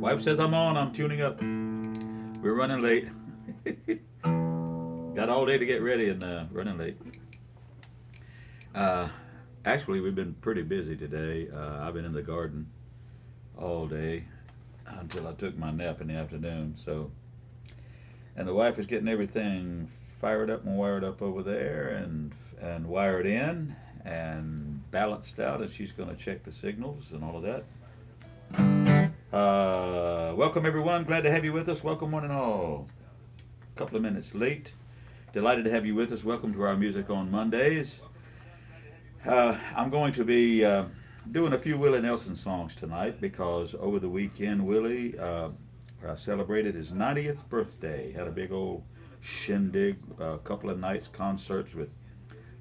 Wife says I'm on. I'm tuning up. We're running late. Got all day to get ready and running late. Uh, Actually, we've been pretty busy today. I've been in the garden all day until I took my nap in the afternoon. So, and the wife is getting everything fired up and wired up over there and wired in and balanced out, and she's going to check the signals and all of that. Welcome everyone. Glad to have you with us. Welcome one and all. A couple of minutes late. Delighted to have you with us. Welcome to our music on Mondays. I'm going to be doing a few Willie Nelson songs tonight because over the weekend Willie celebrated his 90th birthday. Had a big old shindig, a couple of nights concerts with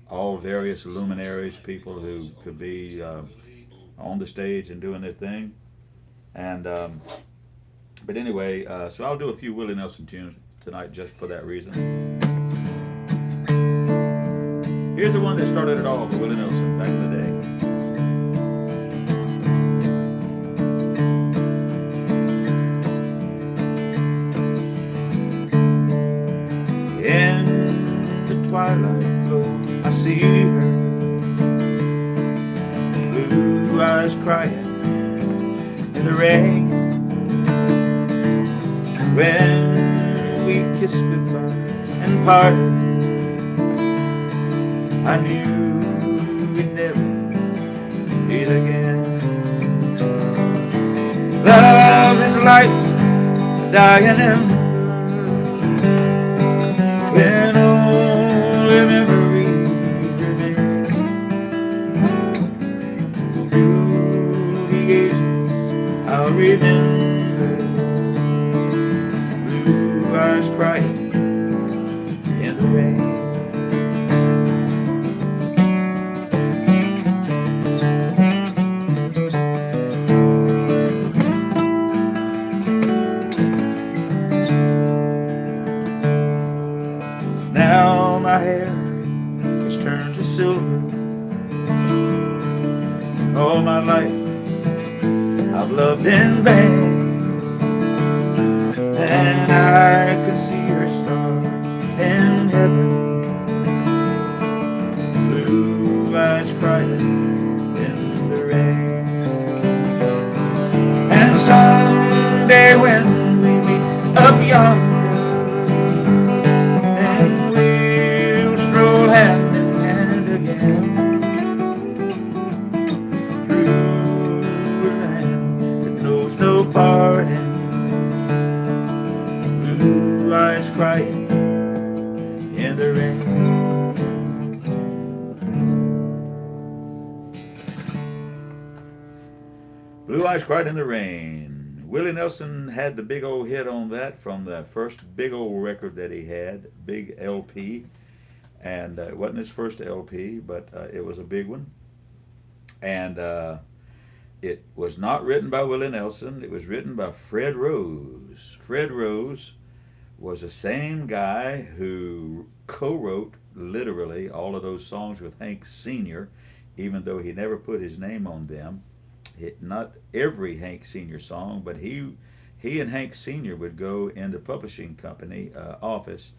all various luminaries, people who could be on the stage and doing their thing. And but anyway, so I'll do a few Willie Nelson tunes tonight just for that reason. Here's the one that started it all for Willie Nelson back in the day. In the twilight glow, I see her, blue eyes crying in the rain. When we kissed goodbye and parted, I knew we'd never meet again. Love is like a dying ember when only memories remain. Through the ages I'll remember blue eyes crying in the rain. Now my hair has turned to silver. All my life I've loved in vain, and I can see her star in heaven, blue eyes crying in the rain. And someday when we meet up yonder, hand in hand again through a land that knows no parting, blue eyes crying in the rain. Blue eyes crying in the rain. Willie Nelson had the big old hit on that from the first big old record that he had, big LP. And it wasn't his first LP, but it was a big one. And it was not written by Willie Nelson. It was written by Fred Rose. Fred Rose was the same guy who co-wrote literally all of those songs with Hank Sr., even though he never put his name on them. Not every Hank Sr. song, but he and Hank Sr. would go in the publishing company office,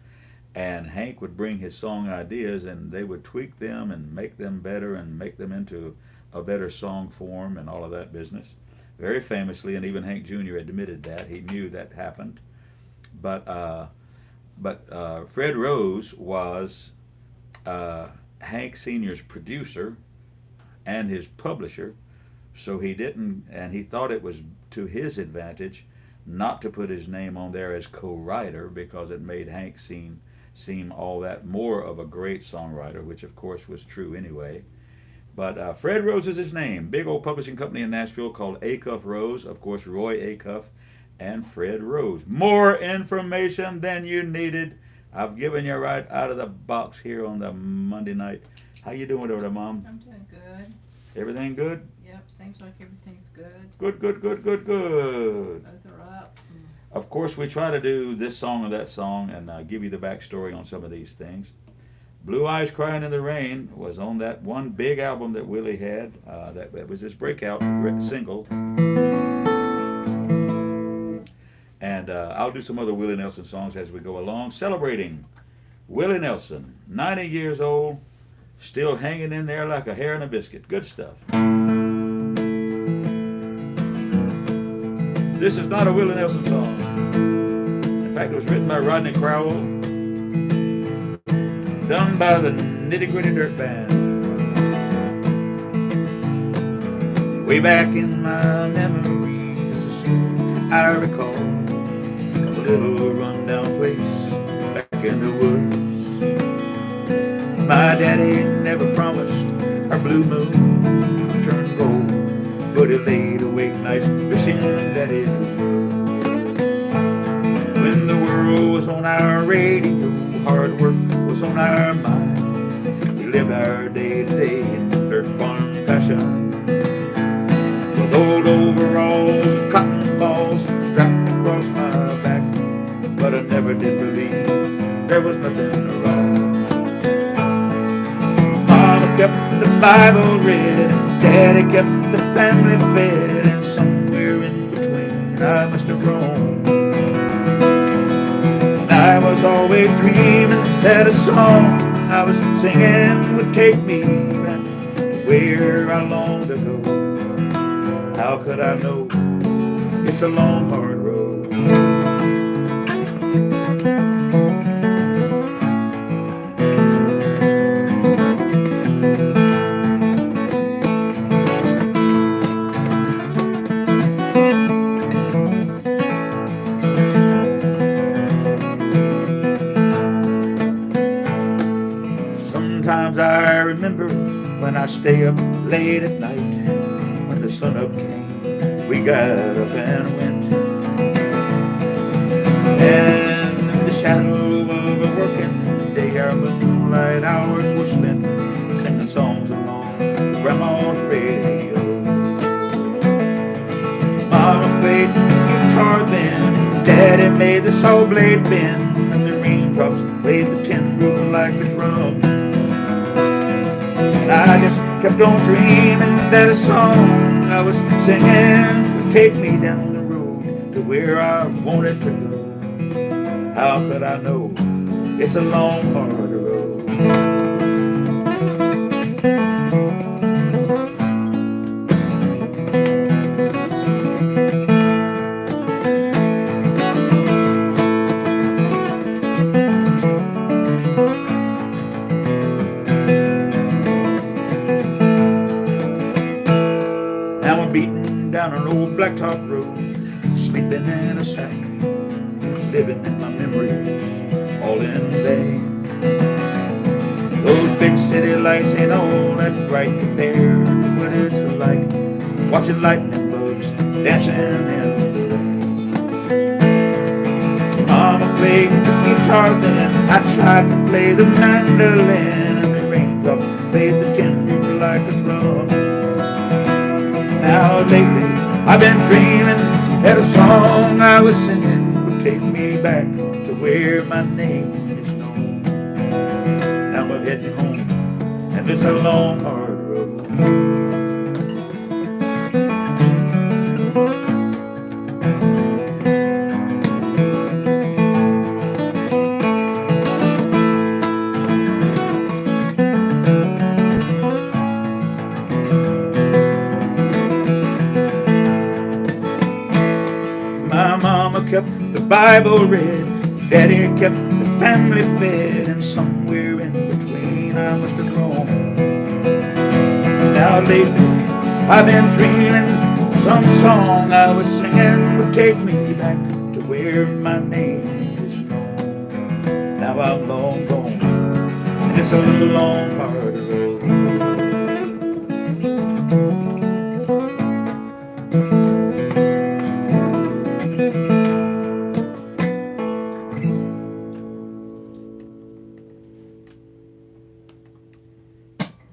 and Hank would bring his song ideas and they would tweak them and make them better and make them into a better song form and all of that business. Very famously, and even Hank Jr. admitted that. He knew that happened. But Fred Rose was Hank Sr.'s producer and his publisher, so he didn't, and he thought it was to his advantage not to put his name on there as co-writer because it made Hank seem all that more of a great songwriter, which of course was true anyway. But Fred Rose is his name. Big old publishing company in Nashville called Acuff Rose. Of course, Roy Acuff and Fred Rose. More information than you needed. I've given you right out of the box here on the Monday night. How you doing over there, Mom? I'm doing good. Everything good? Yep, seems like everything's good. Good, good, good, good, good. Both are up. Of course, we try to do this song or that song and give you the backstory on some of these things. Blue Eyes Crying in the Rain was on that one big album that Willie had. That was his breakout single. And I'll do some other Willie Nelson songs as we go along, celebrating Willie Nelson, 90 years old, still hanging in there like a hair in a biscuit. Good stuff. This is not a Willie Nelson song. In fact, it was written by Rodney Carroll, done by the Nitty Gritty Dirt Band. Way back in my memories, I recall a little rundown place back in the woods. My daddy never promised our blue moon would turn gold, but he laid awake nights wishing that it would. When the world was on our radio, hard work was on our mind. We lived our day to day in dirt farm fashion. Old overalls and cotton balls strapped across my back, but I never did believe there was nothing wrong. Mama kept the Bible read, and Daddy kept the family fed, and somewhere in between I must have roamed. And I was always dreaming that a song I was singing would take me back to where I longed to go. How could I know? It's a long, hard road. Sometimes I remember when I stay up late at night. The sun up came, we got up and went, and in the shadow of a working day, our moonlight hours were spent singing songs along Grandma's radio. Mama played guitar then, Daddy made the saw blade bend, and the raindrops played the tin roof like a drum. And I just kept on dreaming that a song I was singing would take me down the road to where I wanted to go. How could I know? It's a long, hard road. Now I'm beating down an old blacktop road, sleeping in a sack, living in my memories, all in vain. Those big city lights ain't all that bright compared to what it's like watching lightning bugs dancing in the rain. Mama played the guitar then, I tried to play the mandolin, and the raindrops played the tin roof like a drum. Now lately I've been dreaming that a song I was singing would take me back to where my name is known. Now I'm heading home, and it's a long, hard road. My mama kept the Bible read, Daddy kept the family fed, and somewhere in between I must have roamed. Now lately I've been dreaming some song I was singing would take me back to where my name is known. Now I'm long gone, and it's a long, hard road.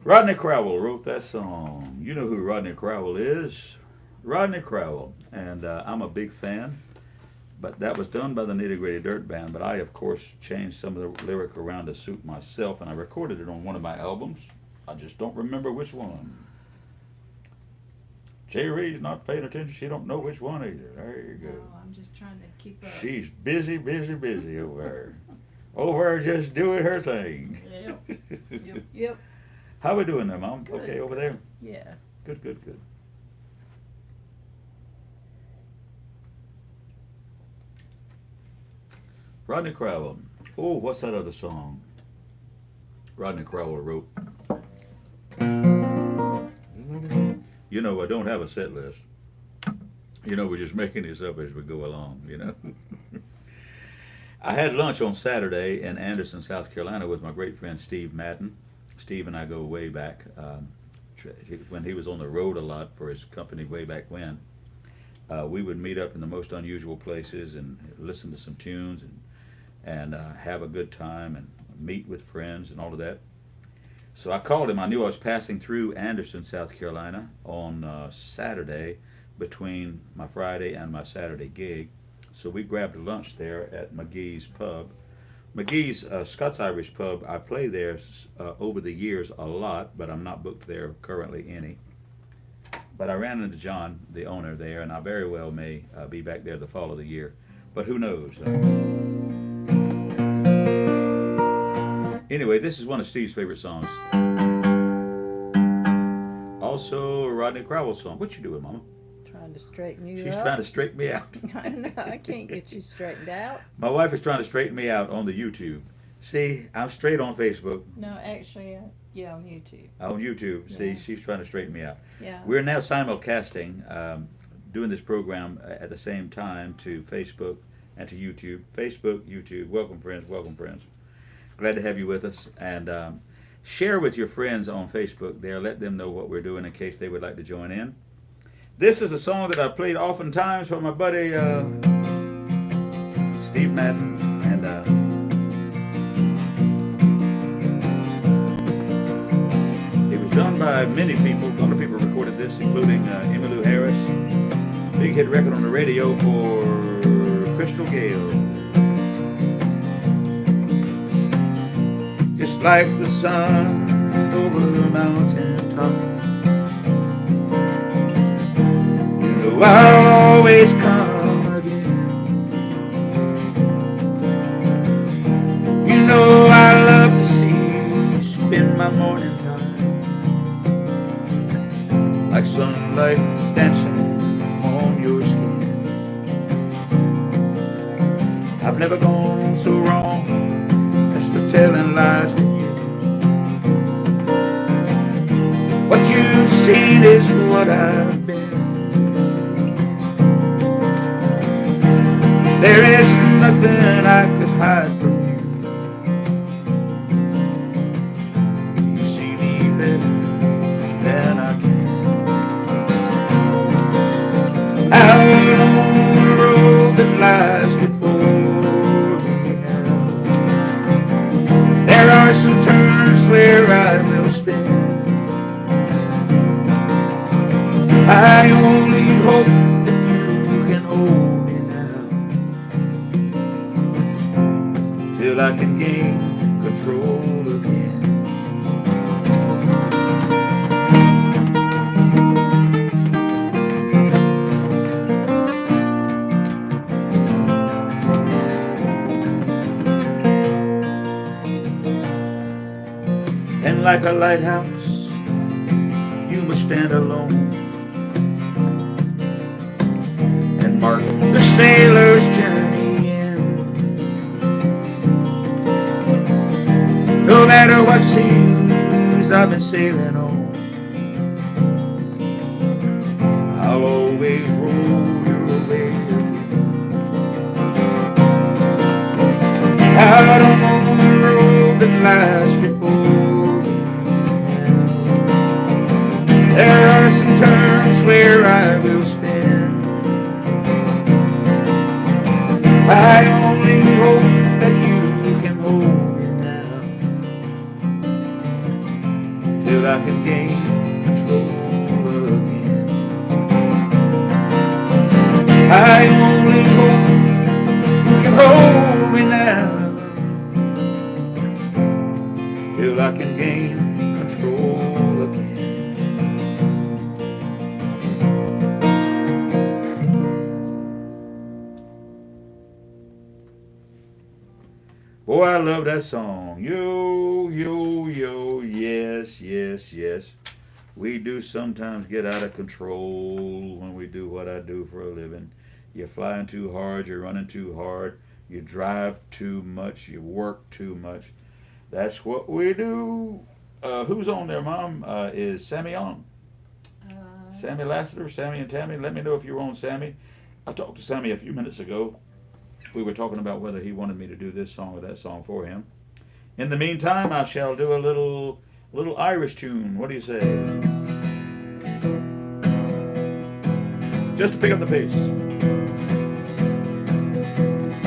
Rodney Carroll wrote that song. You know who Rodney Carroll is. Rodney Carroll. And I'm a big fan. But that was done by the Nitty Gritty Dirt Band. But I, of course, changed some of the lyric around to suit myself. And I recorded it on one of my albums. I just don't remember which one. Jerry's not paying attention. She don't know which one either. There you No, go. I'm just trying to keep up. She's busy, busy, busy over there. Over there just doing her thing. Yep. Yep. Yep. How we doing there, Mom? Good, Okay, over good. there? Yeah. Good, good, good. Rodney Crowell. Oh, what's that other song? Rodney Crowell wrote. You know, I don't have a set list. You know, we're just making this up as we go along, you know. I had lunch on Saturday in Anderson, South Carolina with my great friend Steve Madden. Steve and I go way back. When he was on the road a lot for his company way back when, we would meet up in the most unusual places and listen to some tunes and have a good time and meet with friends and all of that. So I called him. I knew I was passing through Anderson, South Carolina on Saturday between my Friday and my Saturday gig. So we grabbed lunch there at McGee's Pub. McGee's Scots Irish Pub, I play there over the years a lot, but I'm not booked there currently any. But I ran into John, the owner there, and I very well may be back there the fall of the year. But who knows? Anyway, this is one of Steve's favorite songs. Also, a Rodney Crowell song. What you doing, Mama? Trying to straighten you She's up. trying to straighten me out. I know, I can't get you straightened out. My wife is trying to straighten me out on the YouTube. See, I'm straight on Facebook. No, actually, yeah, on YouTube. On YouTube. See, Yeah. she's trying to straighten me out. Yeah. We're now simulcasting, doing this program at the same time to Facebook and to YouTube. Facebook, YouTube. Welcome, friends. Welcome, friends. Glad to have you with us. And share with your friends on Facebook there. Let them know what we're doing in case they would like to join in. This is a song that I played oftentimes for my buddy Steve Madden. And it was done by many people. A lot of people recorded this, including Emmylou Harris. Big hit record on the radio for Crystal Gale. Just like the sun over the mountain top, you know I'll always come again. You know I love to see you spend my morning time like sunlight dancing on your skin. I've never gone so wrong as for telling lies to you. What you've seen is what I've been. There is nothing I could hide from you. You see me better than I can. Out on the road that lies before me now, there are some turns where I will spin. I only hope that you can hold me now, till I can gain control again. And like a lighthouse, you must stand alone and mark the sailor's journey in. No matter what seas I've been sailing on, I'll always roll your way again. Out on the road that lies before me now, there are some turns where I will spin. I only hope that you can hold me now, till I can gain control again. I only hope you can hold me now, till I can gain control again. Oh, I love that song. Yo, yo, yo, yes, yes, yes. We do sometimes get out of control when we do what I do for a living. You're flying too hard, you're running too hard, you drive too much, you work too much. That's what we do. Who's on there, Mom? Is Sammy on? Uh, Sammy Lassiter, Sammy and Tammy? Let me know if you're on, Sammy. I talked to Sammy a few minutes ago. We were talking about whether he wanted me to do this song or that song for him. In the meantime, I shall do a little Irish tune. What do you say? Just to pick up the pace.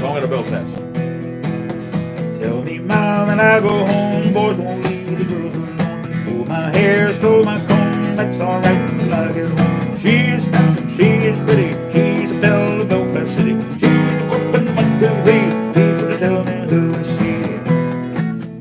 Song at a Belfast. Tell me, Mom, when I go home, boys won't leave the girls alone. Stole my hair, stole my comb, that's alright till I get home. She is handsome, she is pretty, she's a belle of Belfast City. She's a whooping 1, 2, 3, please would you tell me who is she?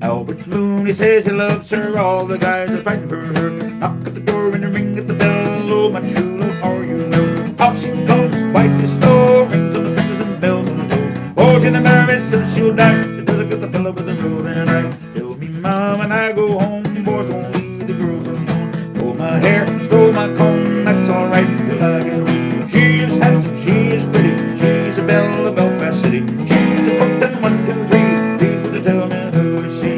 Albert Moon, he says he loves her, all the guys are fighting for her. Knock at the door and ring at the bell, oh my true love, are you well? Out she comes, quite the store, rings on the fences and bells on the doors. Oh, she's nervous, so she'll die. She doesn't get the fella with the roving eye. Tell me, Mom, when I go home, boys won't leave the girls alone. Stole my hair, stole my comb, that's alright till I get home. She is handsome, she is pretty, she's a belle of Belfast City. She's a foot 1, 2, 3, please would you tell me who is she?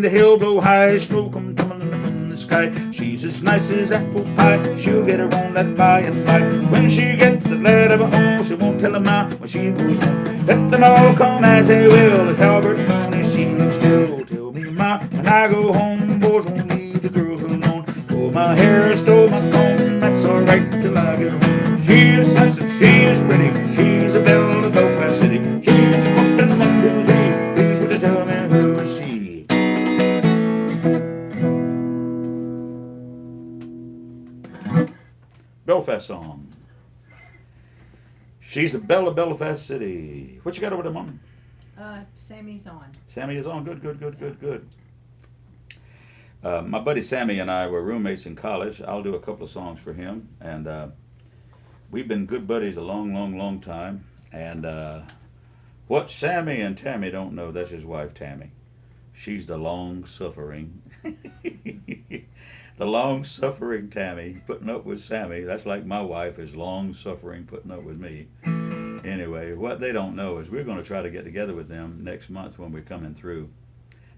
The hill blow high, smoke come tumbling from the sky. She's as nice as apple pie, she'll get her on that by and by. When she gets a lad of her own, she won't tell 'em out when she goes home. Let them all come as they will, as Albert Mooney she looks still. Tell me, Ma, when I go home, boys won't leave the girls alone. Stole my hair, stole my comb, that's alright till I get home. She is handsome, she is pretty, she's a belle of Belfast City. She's a foot 1, 2, 3, please would you tell me who is she? Belfast song. She's the belle of Belfast City. What you got over there, Mom? Sammy's on. Sammy is on. Good, good, good, good, good. My buddy Sammy and I were roommates in college. I'll do a couple of songs for him. And we've been good buddies a long, long, long time. And what Sammy and Tammy don't know, that's his wife, Tammy. She's the long-suffering. The long-suffering Tammy putting up with Sammy. That's like my wife is long-suffering putting up with me. Anyway, what they don't know is we're going to try to get together with them next month when we're coming through.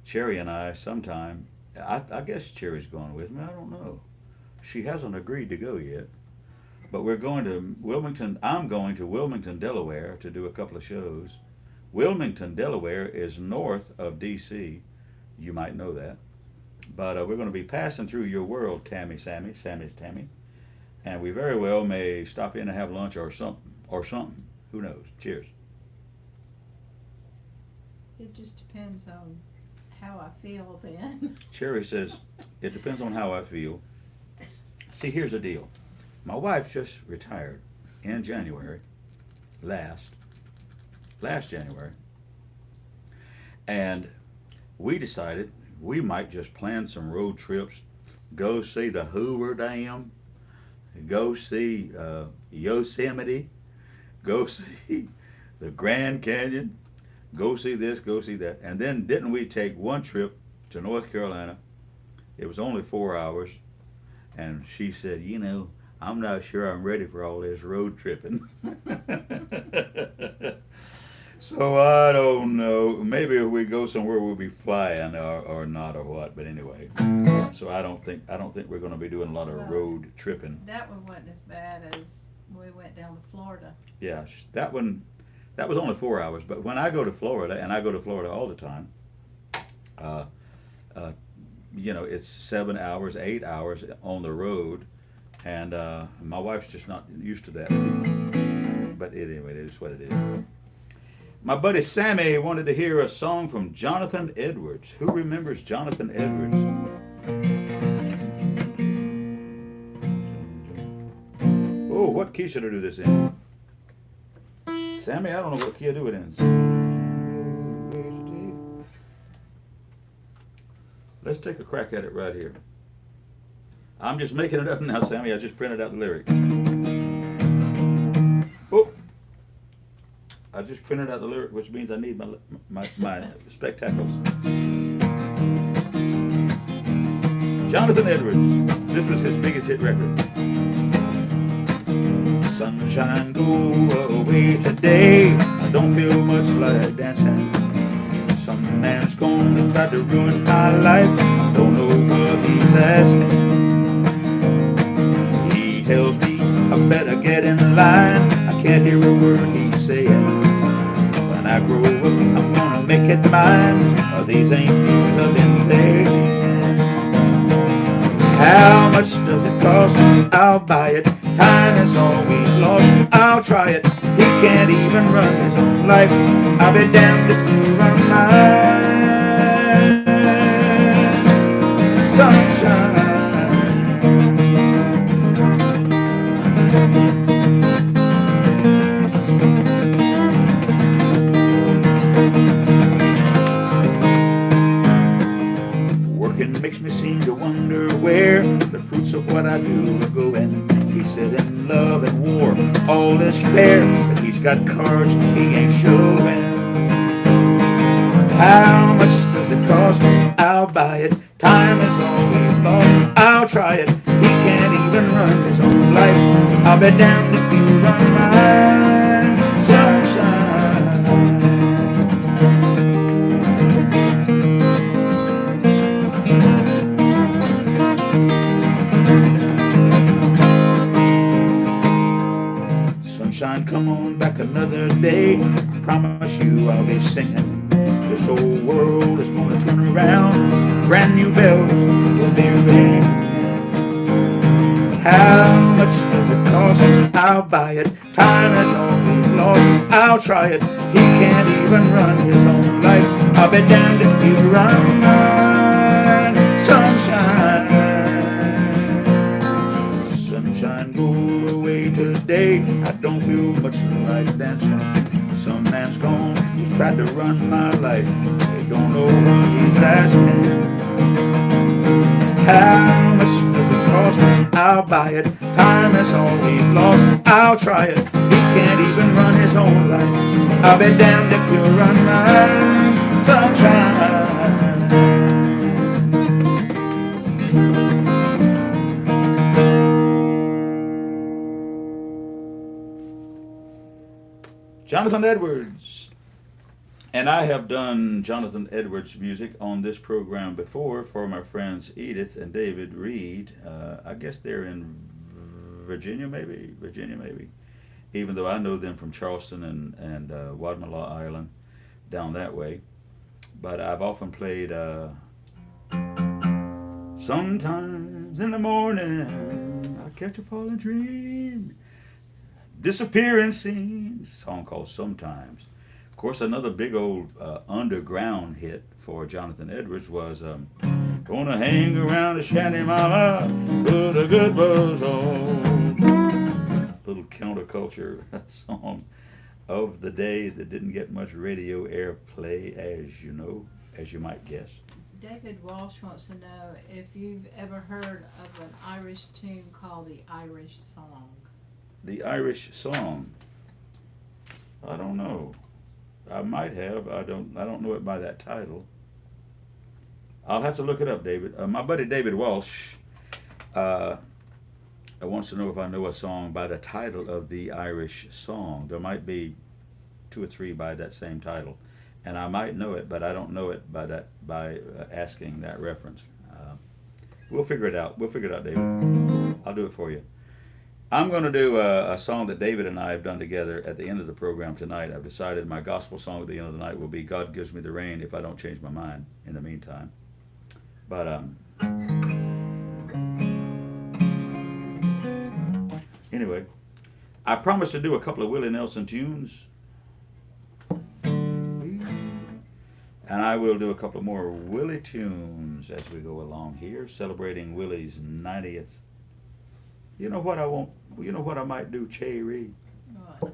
Cherry and I sometime, I guess Cherry's going with me. I don't know. She hasn't agreed to go yet. But we're going to Wilmington. I'm going to Wilmington, Delaware to do a couple of shows. Wilmington, Delaware is north of D.C. You might know that. But we're going to be passing through your world, Sammy's Tammy. And we very well may stop in and have lunch or something. Who knows? Cheers. It just depends on how I feel then. Cherry says, it depends on how I feel. See, here's the deal. My wife just retired in January, last January. And we decided we might just plan some road trips, go see the Hoover Dam, go see Yosemite, go see the Grand Canyon, go see this, go see that. And then didn't we take one trip to North Carolina? It was only 4 hours. And she said, you know, I'm not sure I'm ready for all this road tripping. So I don't know. Maybe if we go somewhere we'll be flying or not or what. But anyway, so I don't think we're going to be doing a lot of road tripping. That one wasn't as bad as we went down to Florida. Yeah, that was only 4 hours. But when I go to Florida, and I go to Florida all the time, you know, it's 7 hours, 8 hours on the road, and my wife's just not used to that. But anyway, it is what it is. My buddy Sammy wanted to hear a song from Jonathan Edwards. Who remembers Jonathan Edwards? key should I do this in? Sammy, I don't know what key I do it in. Let's take a crack at it right here. I'm just making it up now, Sammy. I just printed out the lyrics. Oh, I just printed out the lyric, which means I need my spectacles. Jonathan Edwards. This was his biggest hit record. Sunshine, go away today. I don't feel much like dancing. Some man's gonna try to ruin my life. Don't know what he's asking. He tells me I better get in line. I can't hear a word he's saying. When I grow up, I'm gonna make it mine. These ain't views of anything. How much does it cost? I'll buy it. Time is all we've lost. I'll try it. He can't even run his own life. I'll be damned if you run mine. Sunshine. Working makes me seem to wonder where the fruits of what I do are going. He said in love and war, all is fair, but he's got cards he ain't showing. How much does it cost? I'll buy it. Time is all we've lost. I'll try it. He can't even run his own life. I'll be damned if you run mine. Sunshine. Sunshine, come on back another day. Promise you I'll be singing. This whole world is gonna turn around. Brand new bells will be ringing. How much does it cost? I'll buy it. Time is all we've lost. I'll try it. He can't even run his own life. I'll be damned if you run mine. Sunshine. Sunshine, go away today. I don't feel much like dancing. Some man's gone, he's tried to run my life. They don't know what he's asking. How much does it cost? I'll buy it. Time is all we've lost. I'll try it. He can't even run his own life. I'll be damned if you run mine. Sunshine. Jonathan Edwards. And I have done Jonathan Edwards music on this program before for my friends Edith and David Reed. I guess they're in Virginia maybe, even though I know them from Charleston and Wadmalaw Island down that way. But I've often played sometimes in the morning I catch a falling dream, disappearing scene, a song called Sometimes. Of course, another big old underground hit for Jonathan Edwards was Gonna Hang Around the Shanty Mama, put a good buzz on. Little counterculture song of the day that didn't get much radio airplay, as you know, as you might guess. David Walsh wants to know if you've ever heard of an Irish tune called the Irish Song. The Irish Song. I don't know. I might have. I don't know it by that title. I'll have to look it up, David. My buddy David Walsh wants to know if I know a song by the title of the Irish Song. There might be 2 or 3 by that same title, and I might know it, but I don't know it by asking that reference. We'll figure it out. We'll figure it out, David. I'll do it for you. I'm going to do a song that David and I have done together at the end of the program tonight. I've decided my gospel song at the end of the night will be God Gives Me the Rain if I don't change my mind in the meantime. But anyway, I promised to do a couple of Willie Nelson tunes. And I will do a couple more Willie tunes as we go along here, celebrating Willie's 90th You know what I want? You know what I might do, Cherry? What?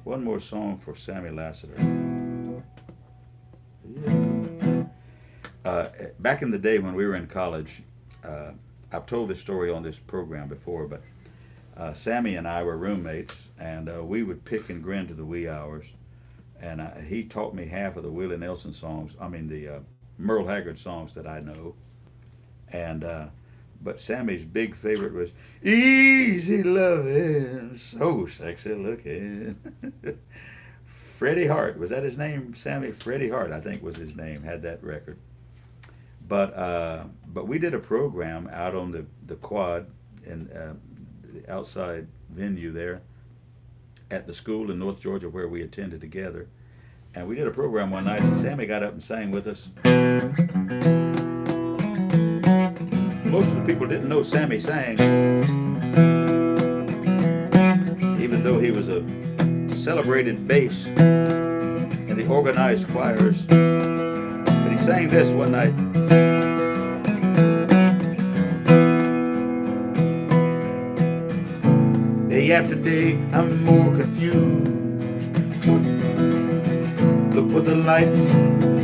One more song for Sammy Lassiter. Yeah. Back in the day when we were in college, uh, I've told this story on this program before, but Sammy and I were roommates, and we would pick and grin to the wee hours. And he taught me half of the Willie Nelson songs. I mean the Merle Haggard songs that I know. And but Sammy's big favorite was "Easy Loving, So Sexy Looking." Freddie Hart, was that his name? Sammy Freddie Hart, I think was his name. Had that record. But we did a program out on the quad in the outside venue there at the school in North Georgia where we attended together. And we did a program one night, and Sammy got up and sang with us. Most of the people didn't know Sammy sang, even though he was a celebrated bass in the organized choirs. But he sang this one night. Day after day, I'm more confused. Look what the light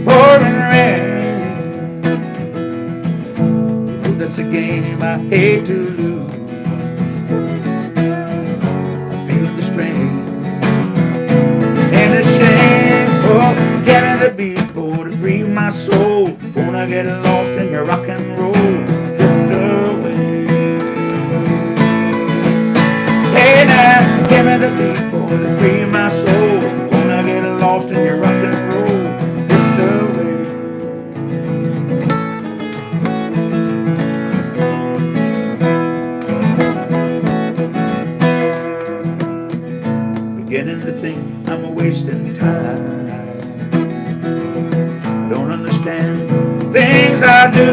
pouring rain. You know that's a game I hate to lose. I'm feeling the strain and the shame for getting the beat for to free my soul. Wanna get lost in your rock and roll, drift away. Hey now, give me the beat for to free my soul. Wanna get lost in your rock and roll, drift away. Beginning to think I'm wasting time. I don't understand things I do.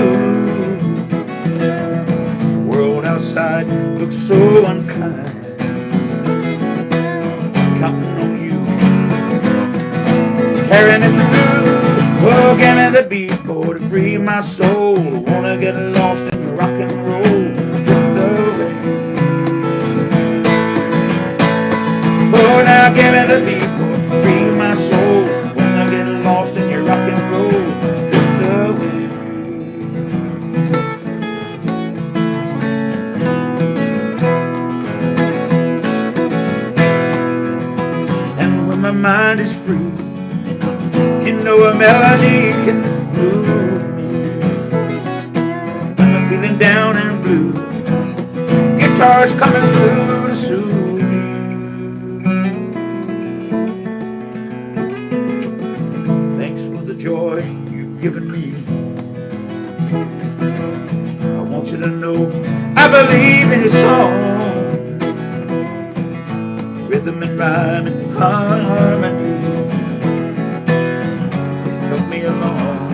The world outside looks so unkind. Counting on you, carrying it through. Oh, give me the beat for to free my soul. Wanna get lost in your rock and roll, drift away. Oh, now give me the beat for to free my soul. Wanna get lost in your rock and roll, drift away. And when my mind is free, you know a melody can move me. When I'm feeling down and blue, guitar's coming through to soothe me. Thanks for the joy you've given me. I want you to know I believe in your song. Rhythm and rhyme and harmony help me along,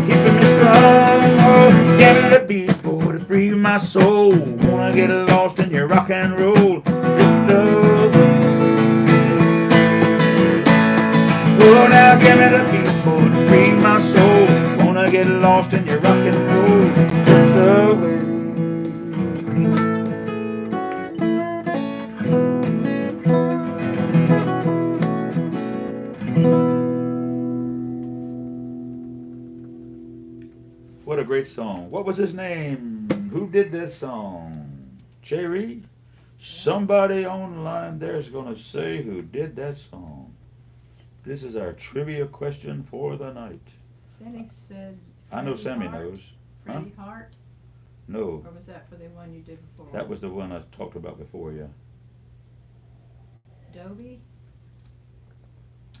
keeping me strong. Oh, get the beat for to free my soul. Wanna get lost in your rock and roll, drift away. Oh, now give me the beat for to free my soul. Wanna get lost in your rock and roll, drift away. What a great song. What was his name? Who did this song? Cherry? Somebody online there's going to say who did that song. This is our trivia question for the night. Sammy said. I know Freddie Sammy Hart? knows. Freddie Hart? No, Or was that for the one you did before? that was the one I talked about before, yeah. Dobie?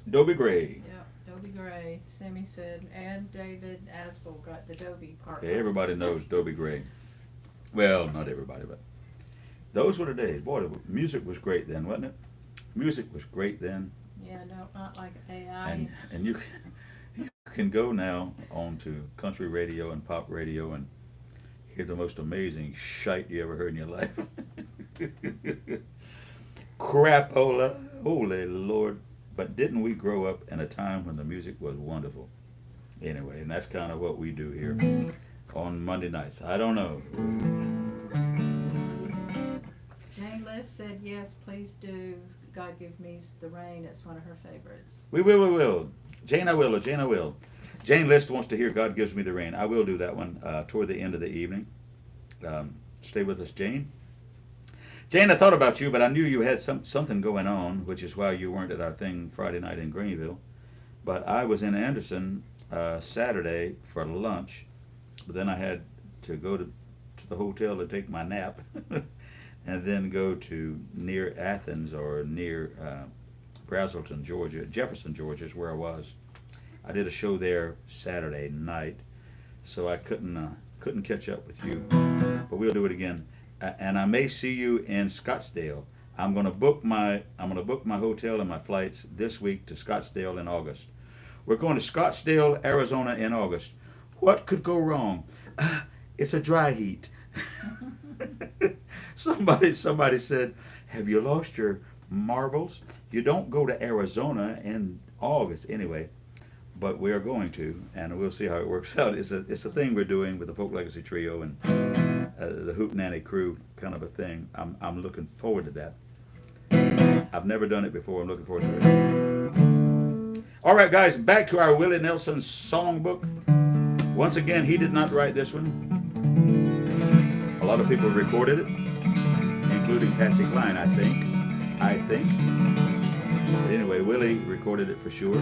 Dobie Gray. Yep, Dobie Gray. Sammy said, and David Asbel got the Dobie part. Okay, everybody knows Dobie Gray. Well, not everybody, but those were the days. Boy, the music was great then, wasn't it? Music was great then. Yeah, no, not like AI. And you can go now on to country radio and pop radio and hear the most amazing shite you ever heard in your life. Crapola, holy Lord. But didn't we grow up in a time when the music was wonderful? Anyway, and that's kind of what we do here on Monday nights. I don't know. Janice said, yes, please do. God Give Me the Rain. It's one of her favorites. We will. Jane, I will. Jane List wants to hear God Gives Me the Rain. I will do that one toward the end of the evening. Stay with us, Jane. Jane, I thought about you, but I knew you had something going on, which is why you weren't at our thing Friday night in Greenville. But I was in Anderson Saturday for lunch, but then I had to go to the hotel to take my nap and then go to near Athens or near Brazelton, Georgia. Jefferson, Georgia is where I was. I did a show there Saturday night, so I couldn't catch up with you, but we'll do it again. And I may see you in Scottsdale. I'm gonna book my hotel and my flights this week to Scottsdale in August. We're going to Scottsdale, Arizona in August. What could go wrong? It's a dry heat. Somebody said, "Have you lost your marbles?" You don't go to Arizona in August anyway, but we are going to, and we'll see how it works out. It's a thing we're doing with the Folk Legacy Trio and the Hoot Nanny crew, kind of a thing. I'm looking forward to that. I've never done it before. I'm looking forward to it. All right, guys, back to our Willie Nelson songbook. Once again, he did not write this one. A lot of people recorded it, including Patsy Cline, I think. But anyway, Willie recorded it for sure.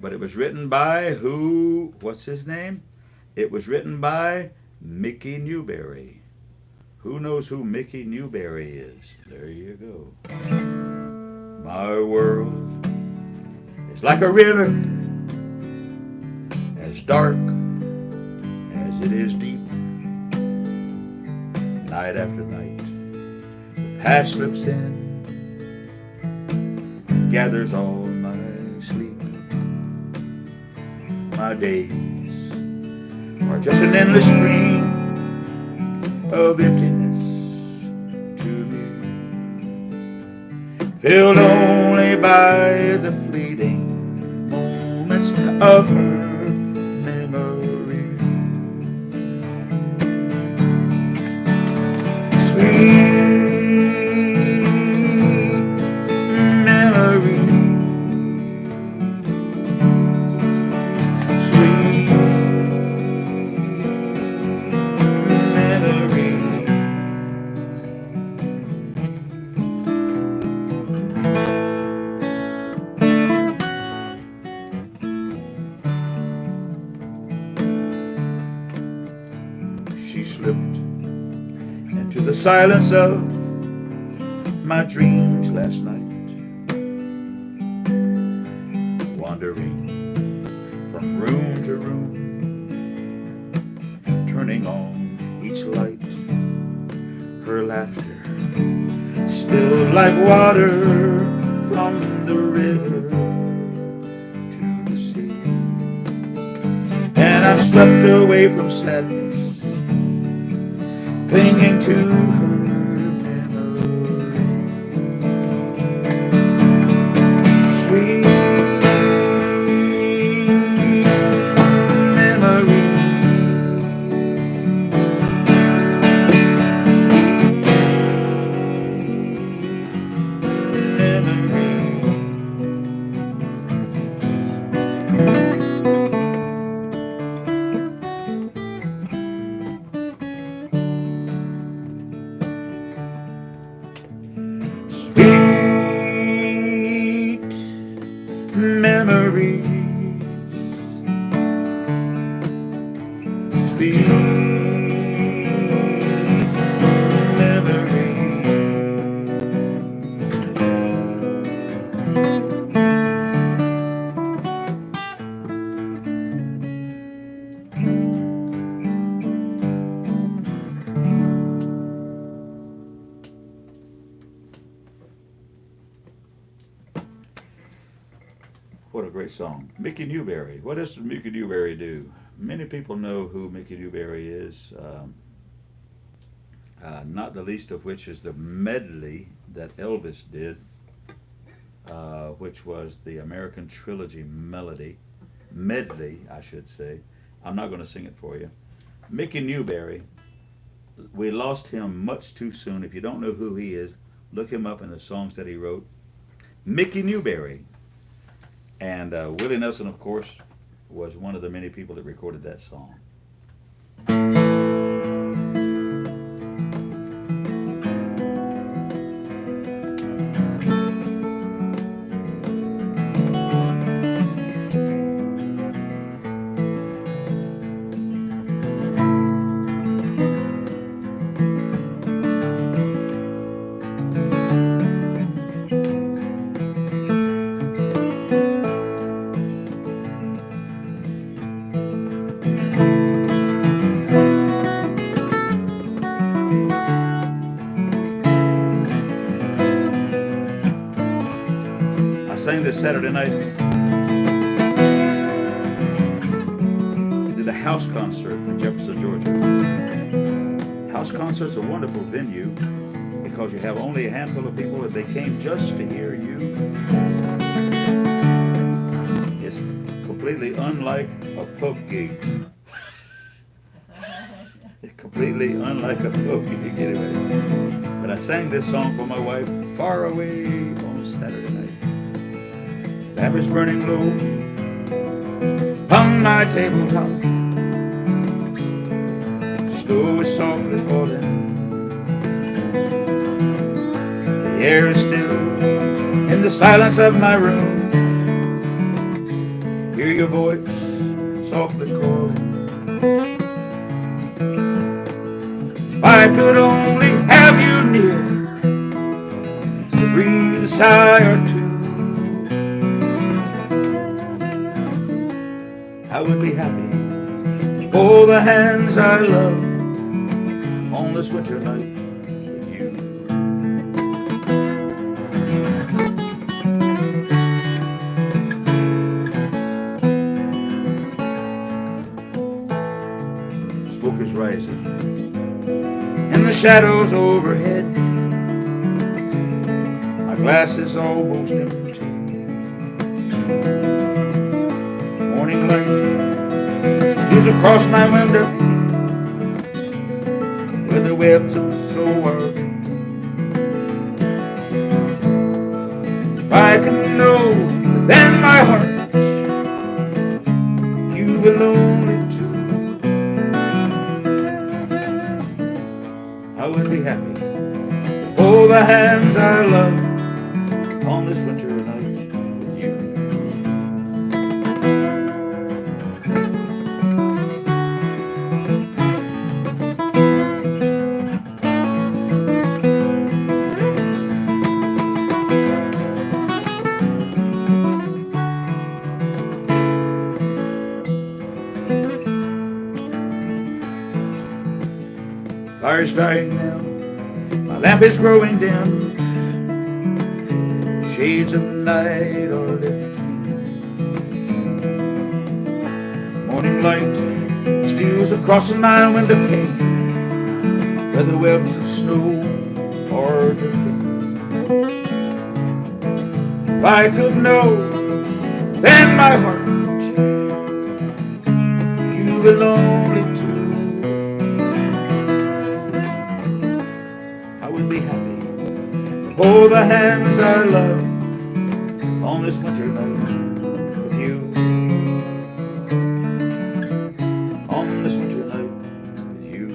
But it was written by who? What's his name? It was written by Mickey Newberry. Who knows who Mickey Newberry is? There you go. My world is like a river, as dark as it is deep. Night after night, the past slips in, gathers all my sleep. My days are just an endless stream of emptiness to me, filled only by the fleeting moments of her memory. Sweet memory, sweet memory. She slipped into the silence of my dreams last night, wandering from room to room, turning on each light. Her laughter spilled like water from the river to the sea, and I swept away from sadness, clinging to her memory. Sweet memory, sweet memory. Memories, sweet memories. What a great song. Mickey Newberry. What does Mickey Newberry do? Many people know who Mickey Newberry is, not the least of which is the medley that Elvis did, which was the American Trilogy medley, I should say. I'm not going to sing it for you. Mickey Newberry, we lost him much too soon. If you don't know who he is, Look him up in the songs that he wrote. Mickey Newberry. And Willie Nelson, of course, was one of the many people that recorded that song. I sang this Saturday night. Did a house concert in Jefferson, Georgia. House concerts are a wonderful venue because you have only a handful of people and they came just to hear you. It's completely unlike a pub gig. It's completely unlike a pub gig anyway. But I sang this song for my wife, Far Away, on Saturday night. Lamp is burning low on my tabletop. Snow is softly falling. The air is still in the silence of my room. Hear your voice softly calling. If I could only have you near to breathe a sigh or two, I would be happy to hold the hands I love on this winter night with you. Smoke is rising in the shadows overhead. My glass is almost empty. Morning light is across my window where the webs of slow work. If I can know then my heart you will only too, I would be happy to hold the hands I love on this winter night with you. Fire's dying now, my lamp is growing dim. Shades of night are lifting. Morning light steals across my window pane where the webs of snow are drifting. If I could know then my heart you will only too, I would be happy to hold the hands I love on this winter night with you. On this winter night with you.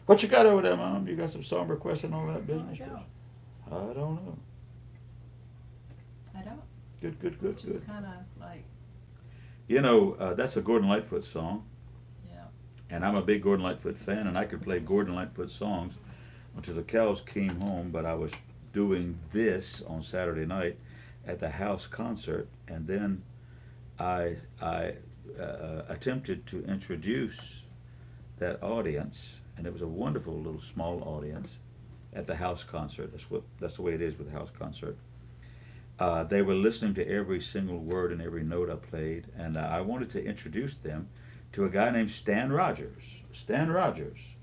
What you got over there, Mom? You got some song requests and all that business? I don't know. I don't. Good. Just kind of like, You know, that's a Gordon Lightfoot song, yeah. and I'm a big Gordon Lightfoot fan, and I could play Gordon Lightfoot songs until the cows came home, but I was doing this on Saturday night at the house concert, and then I attempted to introduce that audience, and it was a wonderful little small audience at the house concert. That's the way it is with the house concert. They were listening to every single word and every note I played, and I wanted to introduce them to a guy named Stan Rogers. Stan Rogers.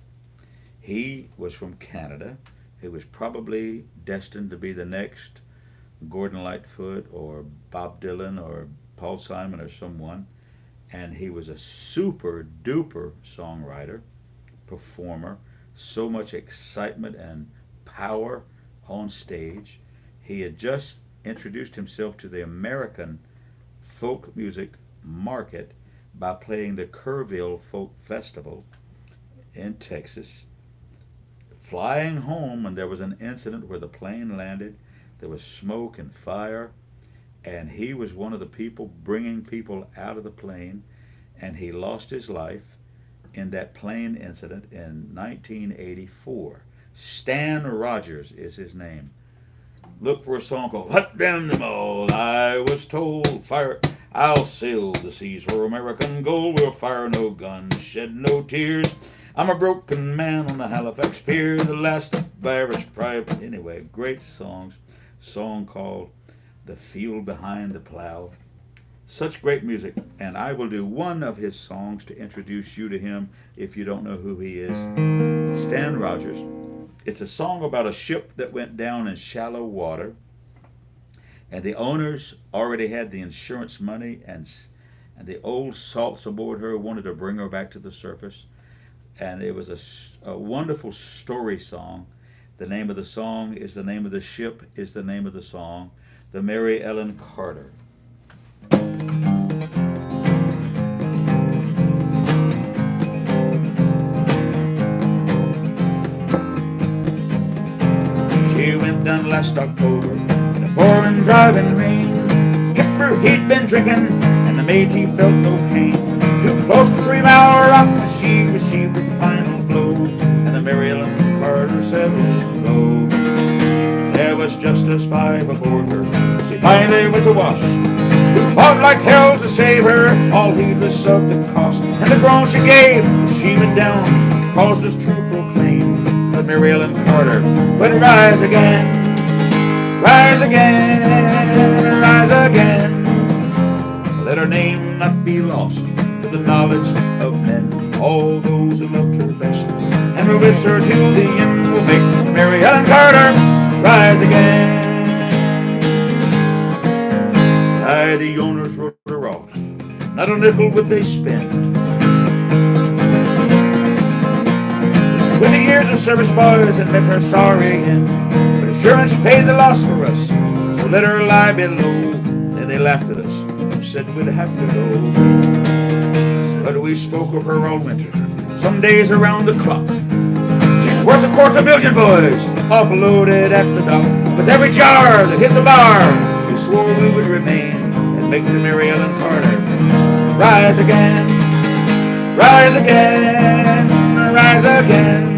He was from Canada. who was probably destined to be the next Gordon Lightfoot or Bob Dylan or Paul Simon or someone. And he was a super duper songwriter, performer, so much excitement and power on stage. He had just introduced himself to the American folk music market by playing the Kerrville Folk Festival in Texas. Flying home, and there was an incident where the plane landed. There was smoke and fire, and he was one of the people bringing people out of the plane, and he lost his life in that plane incident in 1984. Stan Rogers is his name. Look for a song called Hot Damn Them All. I was told, fire, I'll sail the seas for American gold. We'll fire no guns, shed no tears. I'm a broken man on the Halifax pier, the last of Irish pride. Anyway, great songs. Song called The Field Behind the Plow. Such great music, and I will do one of his songs to introduce you to him if you don't know who he is. Stan Rogers. It's a song about a ship that went down in shallow water, and the owners already had the insurance money, and the old salts aboard her wanted to bring her back to the surface. And it was a wonderful story song. The name of the song is the name of the ship, is the name of the song, the Mary Ellen Carter. She went down last October in a pouring driving rain. Skipper, he'd been drinking, and the mate, he felt no pain. Too close to 3 Mile Rock, as she received her final blow, and the Mary Ellen Carter settled low. There was just us 5 aboard her. She finally went to wash. We fought like hell to save her, all heedless of the cost. And the groan she gave as she went down caused us to proclaim the Mary Ellen Carter would rise again, rise again, rise again. Let her name not be lost to the knowledge of men. All those who loved her best and were with her till the end will make the Mary Ellen Carter rise again. Aye, the owners wrote her off, not a nickel would they spend. With the years of service, boys, had left her sorry end. But insurance paid the loss for us, so let her lie below. Then they laughed at us, said we'd have to go. But we spoke of her all winter, some days around the clock. She's worth $250,000, boys, offloaded at the dock. With every jar that hit the bar, we swore we would remain and make the Mary Ellen Carter rise again, rise again, rise again.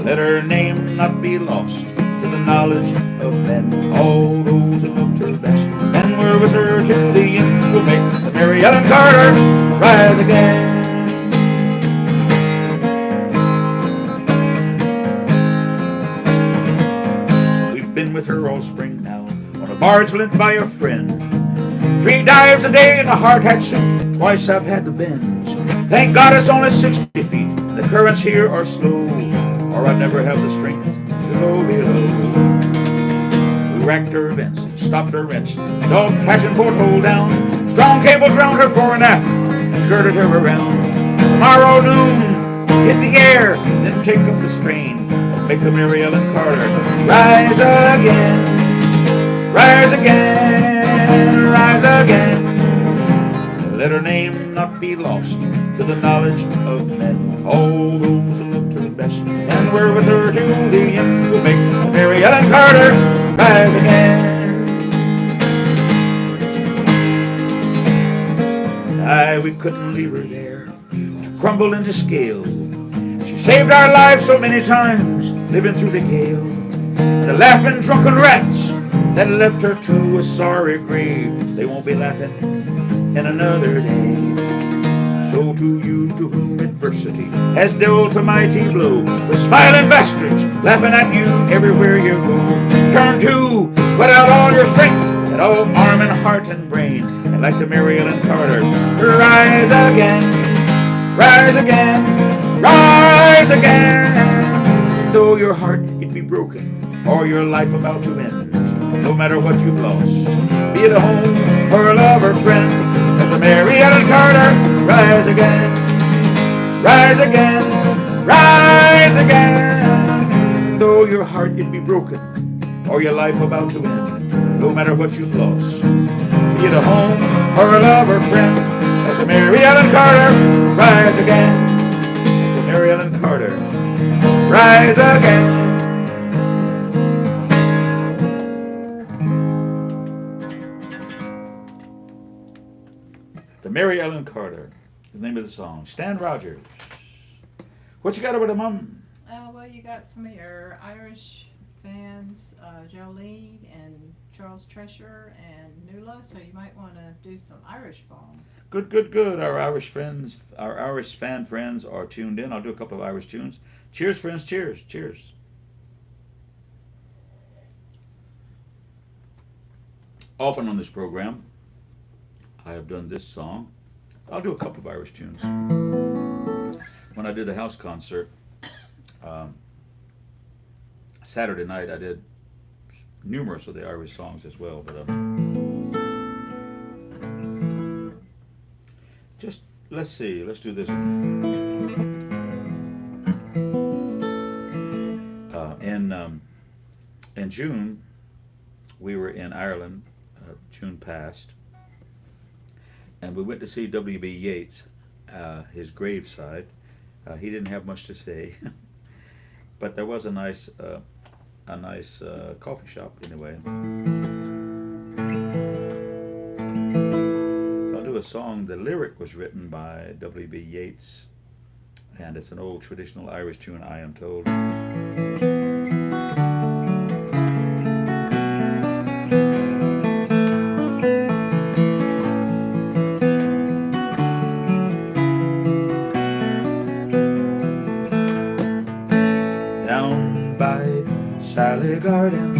Let her name not be lost to the knowledge of men. All those who loved her best and were with her till the end will make the Mary Ellen Carter rise again. We've been with her all spring now on a barge lent by a friend. 3 dives a day in a hard hat suit, twice I've had the bends. Thank God it's only 60 feet, the currents here are slow, or I'd never have the strength to go below. We racked her vents, stopped her wrench, dog passion porthole down, strong cables round her fore and aft, and girded her around. Tomorrow noon, hit the air, then take up the strain, and make the Mary Ellen Carter rise again, rise again, rise again. Let her name not be lost to the knowledge of men. All those who loved her best and were with her till the end will make the Mary Ellen Carter rise again. Aye, we couldn't leave her there to crumble into scale. She saved our lives so many times, living through the gale. The laughing drunken rats that left her to a sorry grave, they won't be laughing in another day. So to you to whom adversity has dealt a mighty blow, with smiling bastards laughing at you everywhere you go, turn to, put out all your strength and all arm and heart and brain, and like the Mary Ellen Carter, rise again, rise again, rise again. Though your heart it be broken or your life about to end. No matter what you've lost, be it a home or a love or friend, let the Mary Ellen Carter rise again, rise again, rise again. Though your heart it be broken or your life about to end, no matter what you've lost, be it a home or a love or friend, let the Mary Ellen Carter rise again, let the Mary Ellen Carter rise again. The Mary Ellen Carter is the name of the song. Stan Rogers. What you got over there, Mom? Well, you got some of your Irish fans, Jolene and Charles Treasure and Nuala, so you might want to do some Irish for them. Good, good, good. Our Irish friends, our Irish fan friends are tuned in. I'll do a couple of Irish tunes. Cheers, friends. Cheers. Cheers. Often on this program, I have done this song. I'll do a couple of Irish tunes. When I did the house concert, Saturday night, I did numerous of the Irish songs as well. But just let's see. Let's do this one. In June, we were in Ireland. June passed. And we went to see W.B. Yeats, his graveside. He didn't have much to say, but there was a nice coffee shop anyway. So I'll do a song. The lyric was written by W.B. Yeats, and it's an old traditional Irish tune, I am told. Sally Gardens,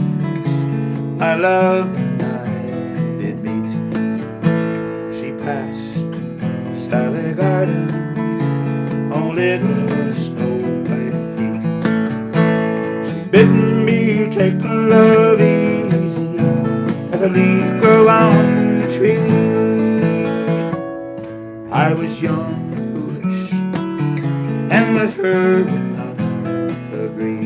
my love and I did meet. She passed Sally Gardens on little snow white feet. She bidden me take love easy as a leaf grow on the tree. I was young and foolish, and with her would not agree.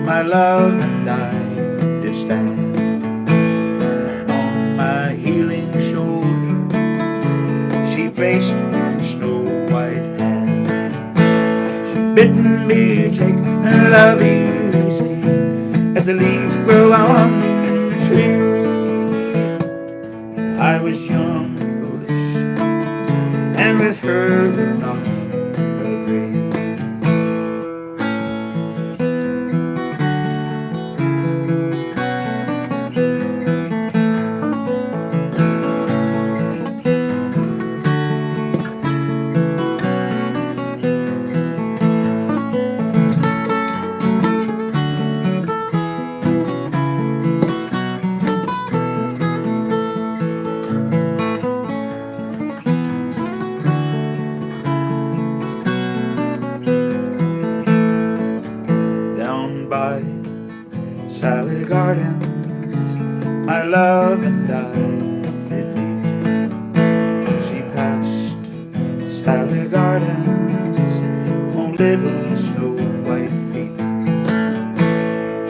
My love and I did stand, and on my healing shoulder she placed her snow white hand. She bidden me take love easy as the leaves grow on the tree. I was young and foolish, and with her would not agree. By Sally Gardens, my love and I did meet. She passed Sally Gardens on little snow white feet.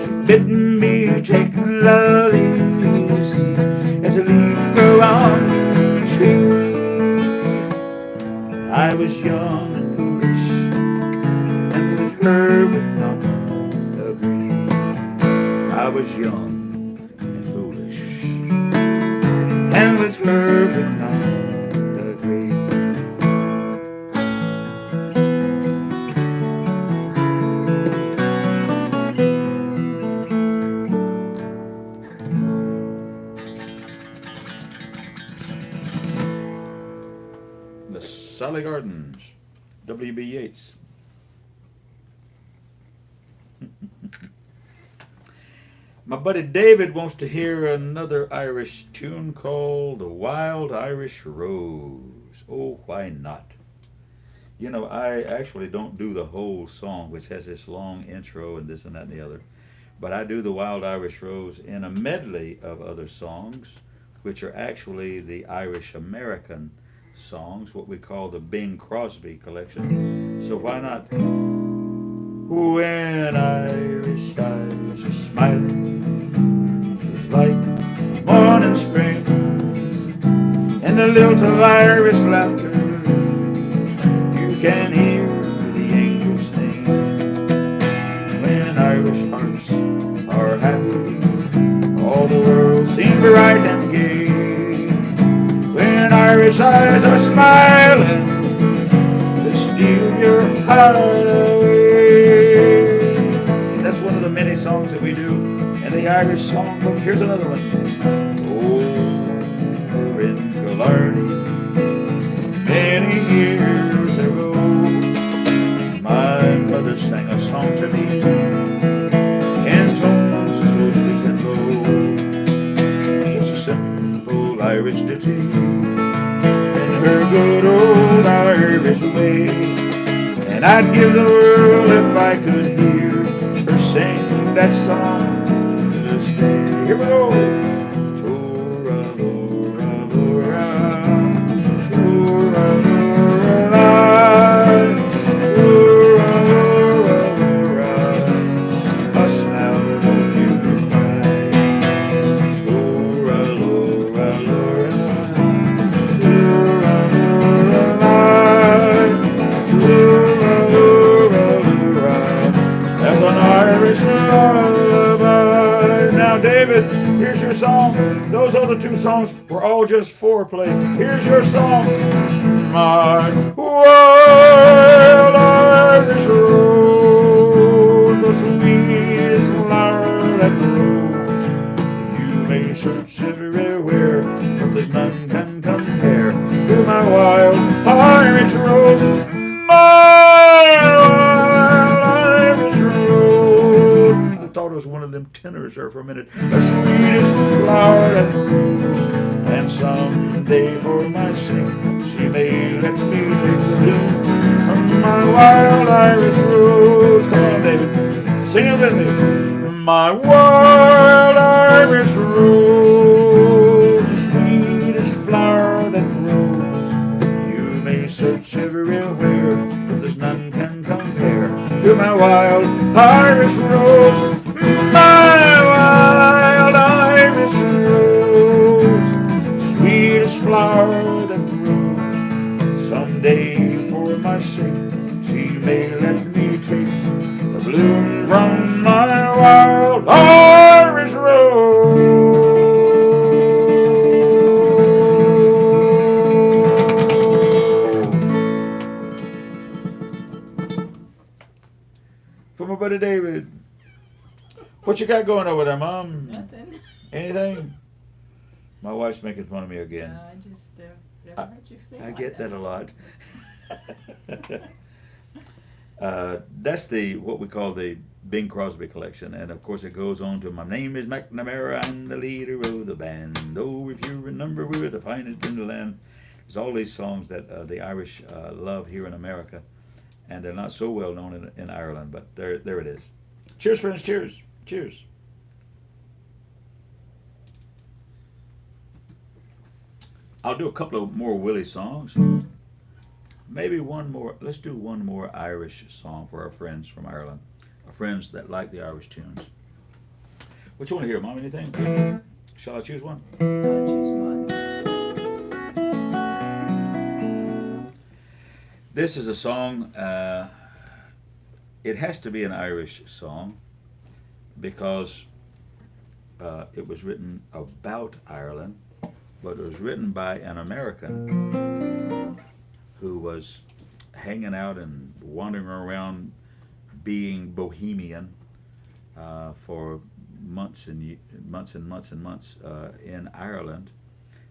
She bidden me take love easy as the leaves grow on the tree. I was young and foolish, and with her would not agree. I was young and foolish, and with her would not agree. The Sally Gardens, W.B. Yeats. My buddy David wants to hear another Irish tune called The Wild Irish Rose. Oh, why not? You know, I actually don't do the whole song, which has this long intro and this and that and the other. But I do the Wild Irish Rose in a medley of other songs, which are actually the Irish American songs, what we call the Bing Crosby collection. So why not? When Irish eyes are smiling, it's like morning spring, and the lilt of Irish laughter, you can hear the angels sing. When Irish hearts are happy, all the world seems bright and gay. When Irish eyes are smiling, they steal your heart away. That's one of the many songs that we do in the Irish songbook. Here's another one. Over in Killarney, many years ago, my mother sang a song to me in tones so sweet and low. Just a simple Irish ditty in her good old Irish way. And I'd give the world if I could hear her sing that song to this day. Here we go. David, here's your song. Those other two songs were all just foreplay. Here's your song. My wild Irish rose, the sweetest flower that grows. You may search everywhere, but there's none can compare to my wild Irish rose. My wild Irish rose. I thought it was one of them tenors there for a minute. The sweetest flower that grows, and someday for my sake she may let me take the bloom from my wild Irish rose. Come on, David, sing it with me. My wild Irish rose, the sweetest flower that grows. You may search everywhere, but there's none can compare to my wild Irish rose. My wild Irish rose, sweetest flower that grows. Someday for my sake she may let me taste the bloom from my wild Irish rose. For my buddy David. What you got going over there, Mom? Nothing. Anything? My wife's making fun of me again. I just never heard you sing I like get that a lot. that. That's the what we call the Bing Crosby collection, and of course it goes on to "My name is McNamara, I'm the leader of the band. Oh, if you remember, we were the finest in the land." There's all these songs that the Irish love here in America, and they're not so well known in Ireland, but there it is. Cheers, friends! Cheers! Cheers! I'll do a couple of more Willie songs. Maybe one more. Let's do one more Irish song for our friends from Ireland. Our friends that like the Irish tunes. What you want to hear, Mom? Anything? Shall I choose one? I'll choose one. This is a song. It has to be an Irish song because it was written about Ireland, but it was written by an American who was hanging out and wandering around being bohemian for months and months and months and months in Ireland.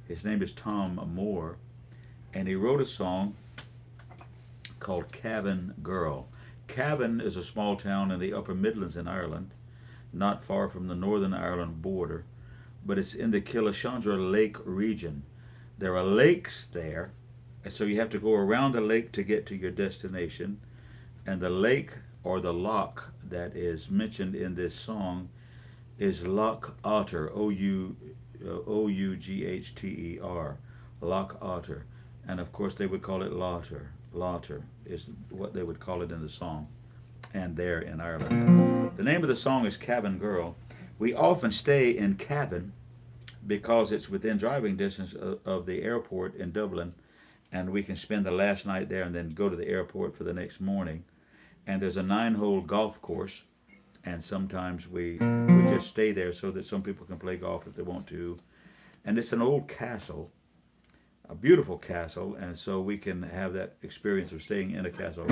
His name is Tom Moore, and he wrote a song called Cavan Girl. Cavan is a small town in the Upper Midlands in Ireland. not far from the Northern Ireland border, but it's in the Killashandra Lake region. There are lakes there, and so you have to go around the lake to get to your destination. And the lake or the loch that is mentioned in this song is Loch Otter, Oughther, Loch Otter, and of course they would call it Lauter. Lauter is what they would call it in the song, and there in Ireland. The name of the song is Cabin Girl. We often stay in Cavan because it's within driving distance of the airport in Dublin, and we can spend the last night there and then go to the airport for the next morning. And there's a 9-hole golf course, and sometimes we just stay there so that some people can play golf if they want to. And it's an old castle, a beautiful castle, and so we can have that experience of staying in a castle.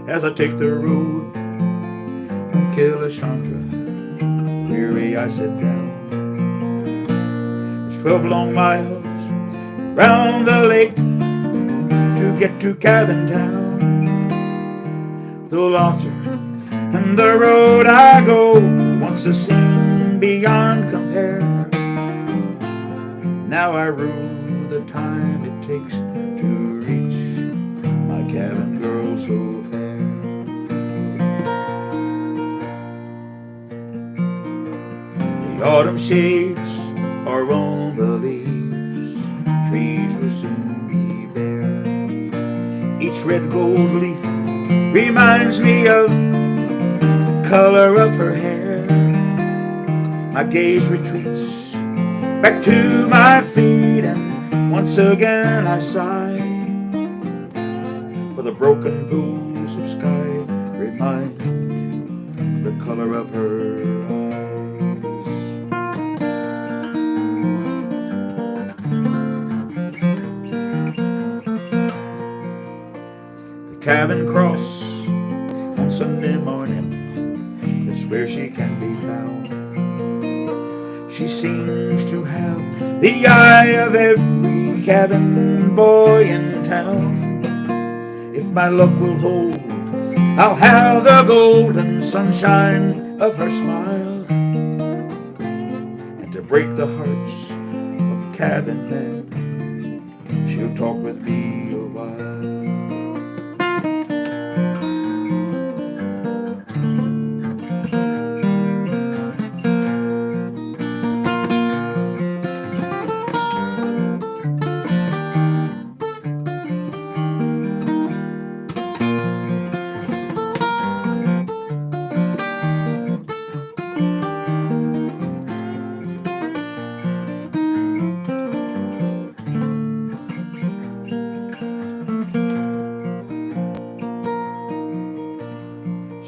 As I take the road from Killashandra, weary I sit down. It's 12 long miles round the lake to get to Cavan town. The Lauter and the road I go, once a scene beyond compare. Now I rue the time it takes to reach my cabin girl so fair. The autumn shades are on the leaves, trees will soon be bare. Each red gold leaf reminds me of the color of her hair. My gaze retreats back to my feet, and once again I sigh, for the broken pools of sky remind the color of her eyes. The cabin cross on Sunday morning is where she can be found. She seems to have the eye of every cabin boy in town. If my luck will hold, I'll have the golden sunshine of her smile, and to break the hearts of cabin men, she'll talk with me a while.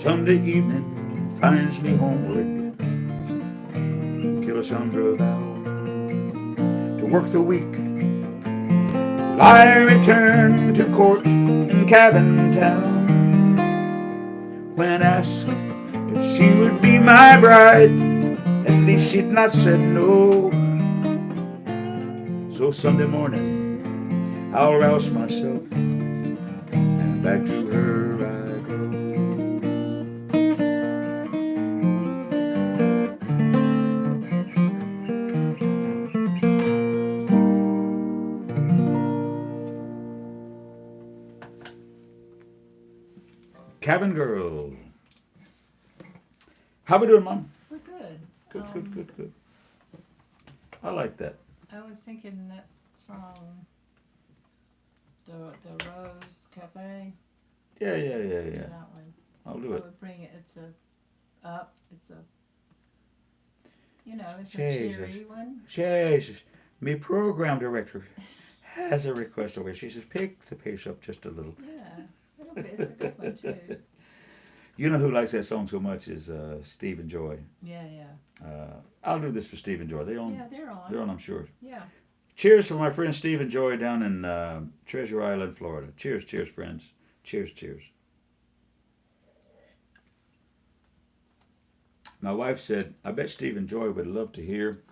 Sunday evening finds me homeward, Killashandra bound. To work the week, I return to court in Cavan town. When asked if she would be my bride, at least she'd not said no. So Sunday morning I'll rouse myself, and back to her I go. Cabin Girl. How we doing, Mom? We're good. Good. I like that. I was thinking that song, the Rose Cafe. Yeah. That one. I'll do I it. would bring it. It's a it's a it's a Jesus. cheery one. Jesus. Me program director has a request over here. She says, pick the pace up just a little. Yeah, it'll be. It's a good one too. You know who likes that song so much is Steve and Joy. Yeah. I'll do this for Steve and Joy. They're on, They're on. I'm sure. Yeah. Cheers for my friend Steve and Joy down in Treasure Island, Florida. Cheers, friends. Cheers. My wife said, I bet Steve and Joy would love to hear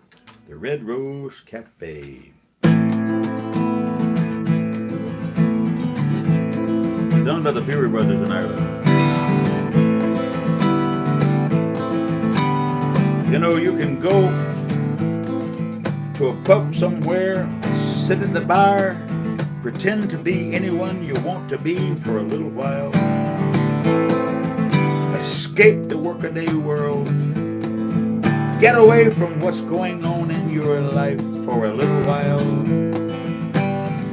the Red Rose Cafe. Done by the Fury Brothers in Ireland. You know, you can go to a pub somewhere, sit in the bar, pretend to be anyone you want to be for a little while, escape the workaday world, get away from what's going on in your life for a little while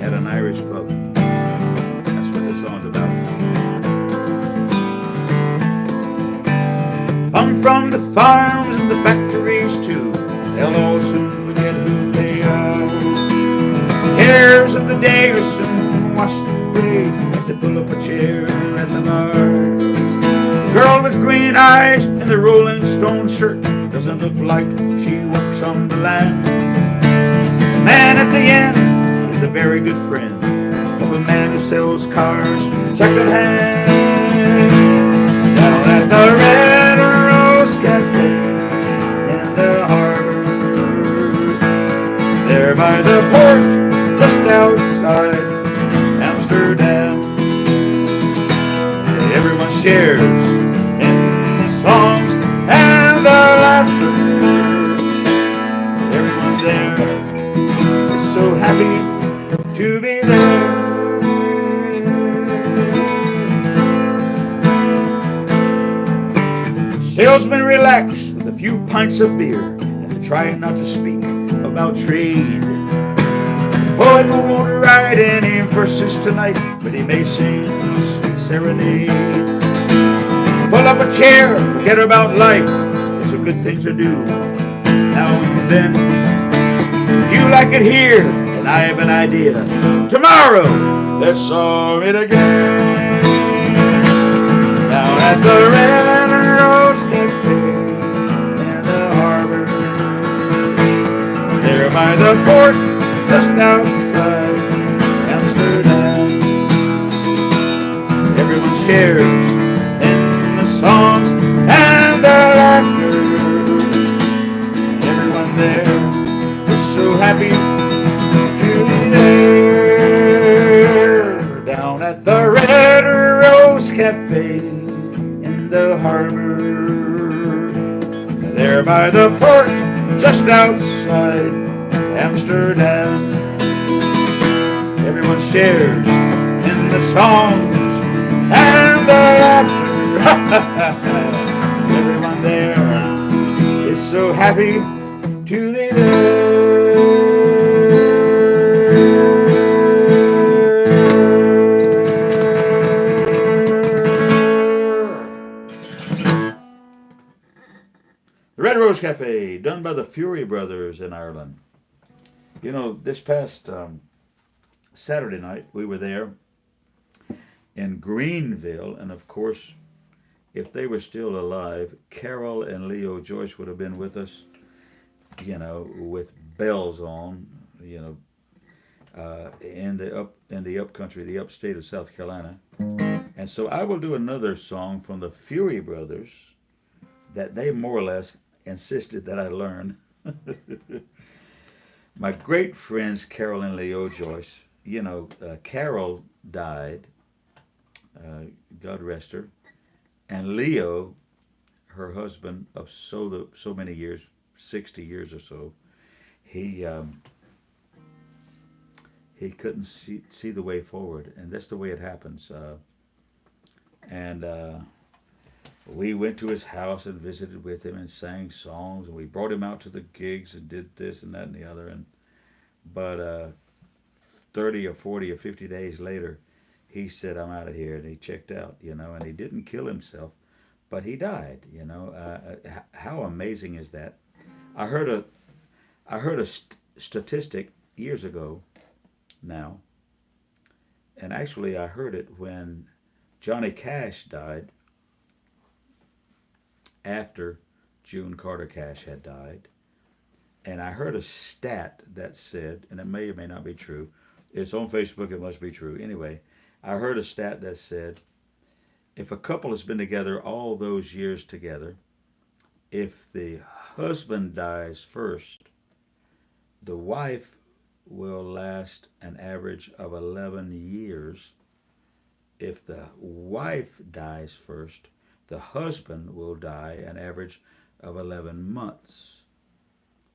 at an Irish pub. That's what this song's about. Come from the farms and the factories too, they'll all soon forget who they are. Cares of the day are soon washed away as they pull up a chair at the bar. Girl with green eyes and the Rolling Stone shirt doesn't look like she works on the land. Man at the end is a very good friend of a man who sells cars second hand. Down at the Red Rose Cafe in the harbor, there by the port just outside Amsterdam, everyone shares in the songs and the laughter. Everyone there is so happy to be there. Salesmen relax with a few pints of beer and try not to speak about trade. Poet won't write any verses tonight, but he may sing a sweet serenade. Pull up a chair, forget about life. It's a good thing to do now and then. You like it here, and I have an idea. Tomorrow, let's song it again. Down at the Red Rose Cafe in the harbor, there by the port just outside Amsterdam, everyone shares in the songs and the laughter. Everyone there is so happy to be there. Down at the Red Rose Cafe in the harbor, there by the port just outside Amsterdam, everyone shares in the songs and the laughter. Everyone there is so happy to be there. The Red Rose Cafe, done by the Fury Brothers in Ireland. You know, this past Saturday night, we were there in Greenville, and of course, if they were still alive, Carroll and Leo Joyce would have been with us, you know, with bells on, you know, in the upcountry, the upstate of South Carolina. And so I will do another song from the Fury Brothers that they more or less insisted that I learn. My great friends Carroll and Leo Joyce, you know, Carroll died, God rest her, and Leo, her husband of so many years, 60 years or so, he couldn't see the way forward, and that's the way it happens. And we went to his house and visited with him and sang songs, and we brought him out to the gigs and did this and that and the other. But 30 or 40 or 50 days later, he said, I'm out of here, and he checked out, you know, and he didn't kill himself, but he died, you know. How amazing is that? I heard a statistic years ago now, and actually I heard it when Johnny Cash died, after June Carter Cash had died. And I heard a stat that said, and it may or may not be true, it's on Facebook, it must be true. Anyway, I heard a stat that said, if a couple has been together all those years together, if the husband dies first, the wife will last an average of 11 years. If the wife dies first, the husband will die an average of 11 months.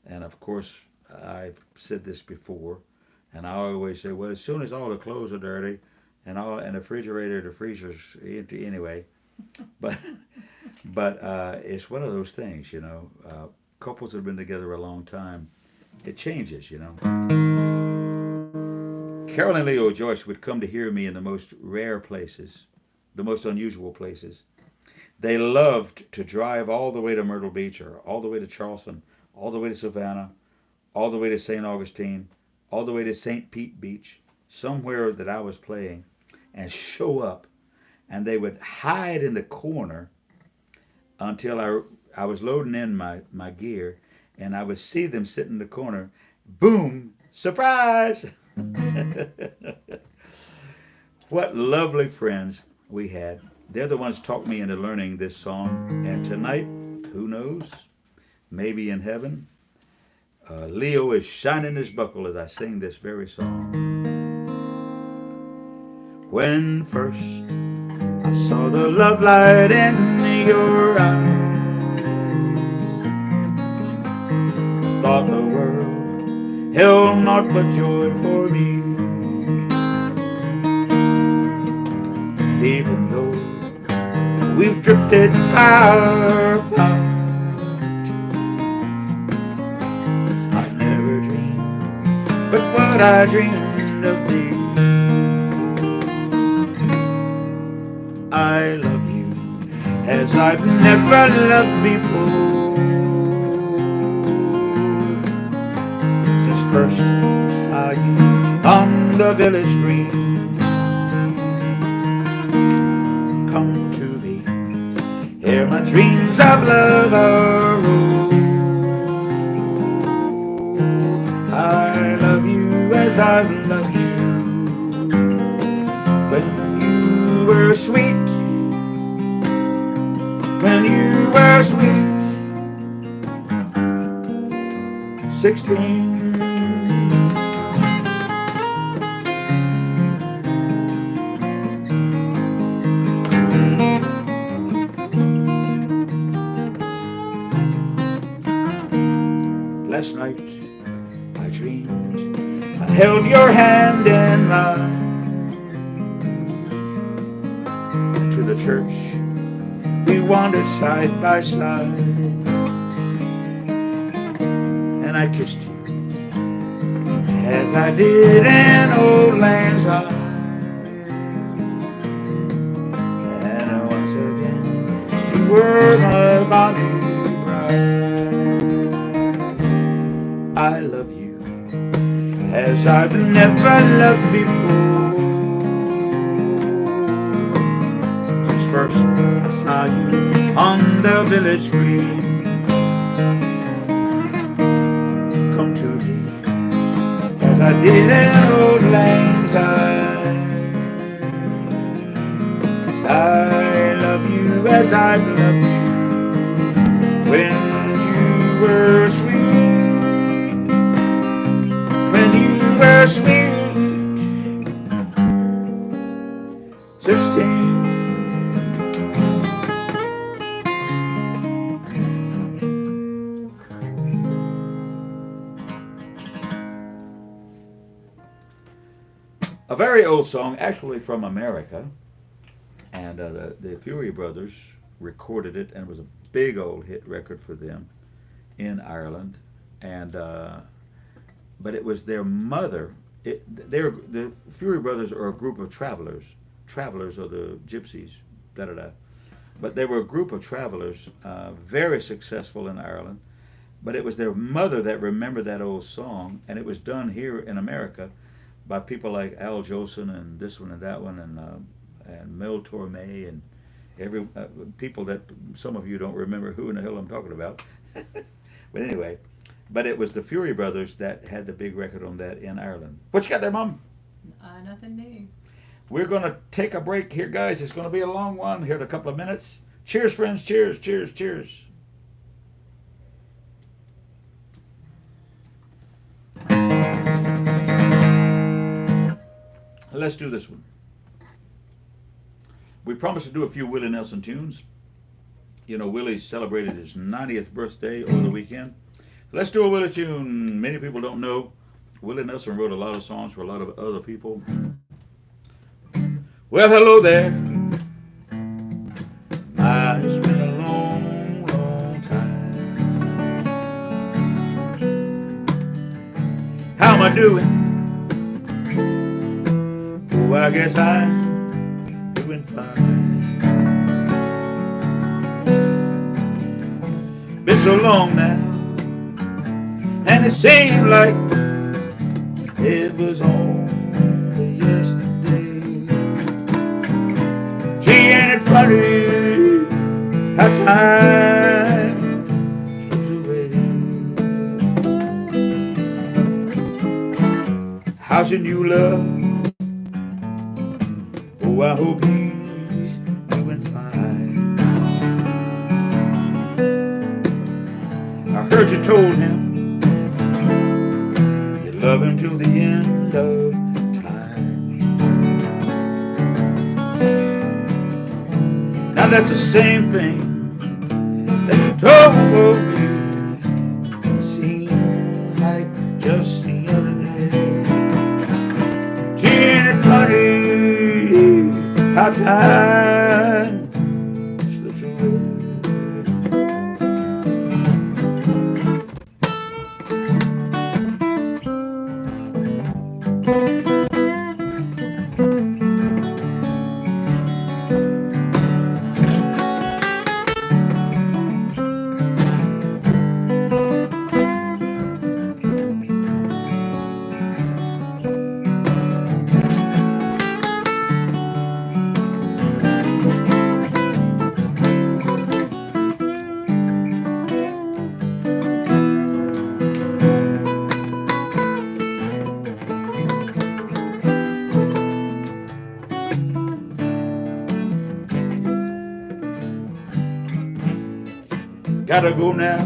And of course, I said this before, and I always say, well, as soon as all the clothes are dirty and the refrigerator, the freezer's empty anyway. But it's one of those things, you know. Couples that have been together a long time, it changes, you know. Carol and Leo Joyce would come to hear me in the most rare places, the most unusual places. They loved to drive all the way to Myrtle Beach or all the way to Charleston, all the way to Savannah, all the way to St. Augustine, all the way to St. Pete Beach, somewhere that I was playing, and show up. And they would hide in the corner until I was loading in my gear, and I would see them sit in the corner. Boom! Surprise! What lovely friends we had. They're the ones taught me into learning this song. And tonight, who knows? Maybe in heaven, Leo is shining his buckle as I sing this very song. When first I saw the love light in your eyes, thought the world held naught but joy for me. And even though we've drifted far apart, I never dreamed but what I dreamed of thee. I love you as I've never loved before. Since first I saw you on the village green, come to me, here my dreams of love arose. I love you as I've loved you when you were sweet, when you were sweet, 16. Last night I dreamed I held your hand in mine. To the church we wandered side by side, and I kissed you as I did in old Lang Syne. And once again you were my bonny bride. I love you as I've never loved before. Since first I saw you on the village green, come to me as I did in old Lang Syne. I love you as I've loved you when you were sweet, when you were sweet, 16. A very old song, actually from America, and the Fury Brothers recorded it, and it was a big old hit record for them in Ireland. And but it was their mother. The Fury Brothers are a group of travelers. Travelers are the gypsies, da da da. But they were a group of travelers, very successful in Ireland. But it was their mother that remembered that old song, and it was done here in America by people like Al Jolson and this one and that one and Mel Torme and every people that some of you don't remember who in the hell I'm talking about. But anyway, but it was the Fury Brothers that had the big record on that in Ireland. What you got there, Mom? Nothing new. We're going to take a break here, guys. It's going to be a long one here in a couple of minutes. Cheers, friends. Cheers, cheers, cheers. Let's do this one. We promised to do a few Willie Nelson tunes. You know, Willie celebrated his 90th birthday over the weekend. Let's do a Willie tune. Many people don't know Willie Nelson wrote a lot of songs for a lot of other people. Well, hello there. It's been a long, long time. How am I doing? Oh, I guess I'm doing fine. Been so long now, and it seemed like it was only yesterday. Gee, ain't it funny how time slips away? How's your new love? Oh, I hope he's doing fine. I heard you told him you love him till the end of time. Now that's the same thing that you told me. Seemed like just the other day. Gee, ain't it funny how time slips away? Gotta go now.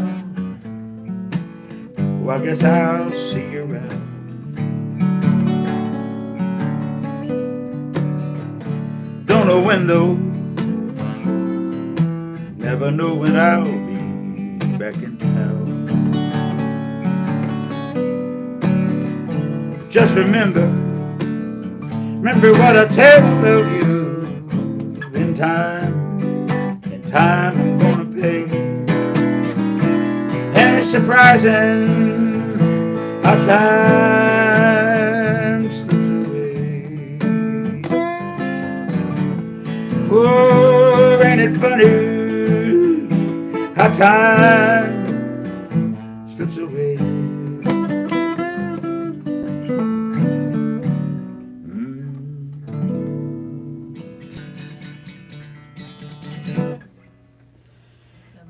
Oh, I guess I'll see you around. Don't know when though. Never know when I'll be back in town. Just remember what I tell you. In time I'm gonna pay. It's surprising how time slips away. Oh, ain't it funny how time slips away?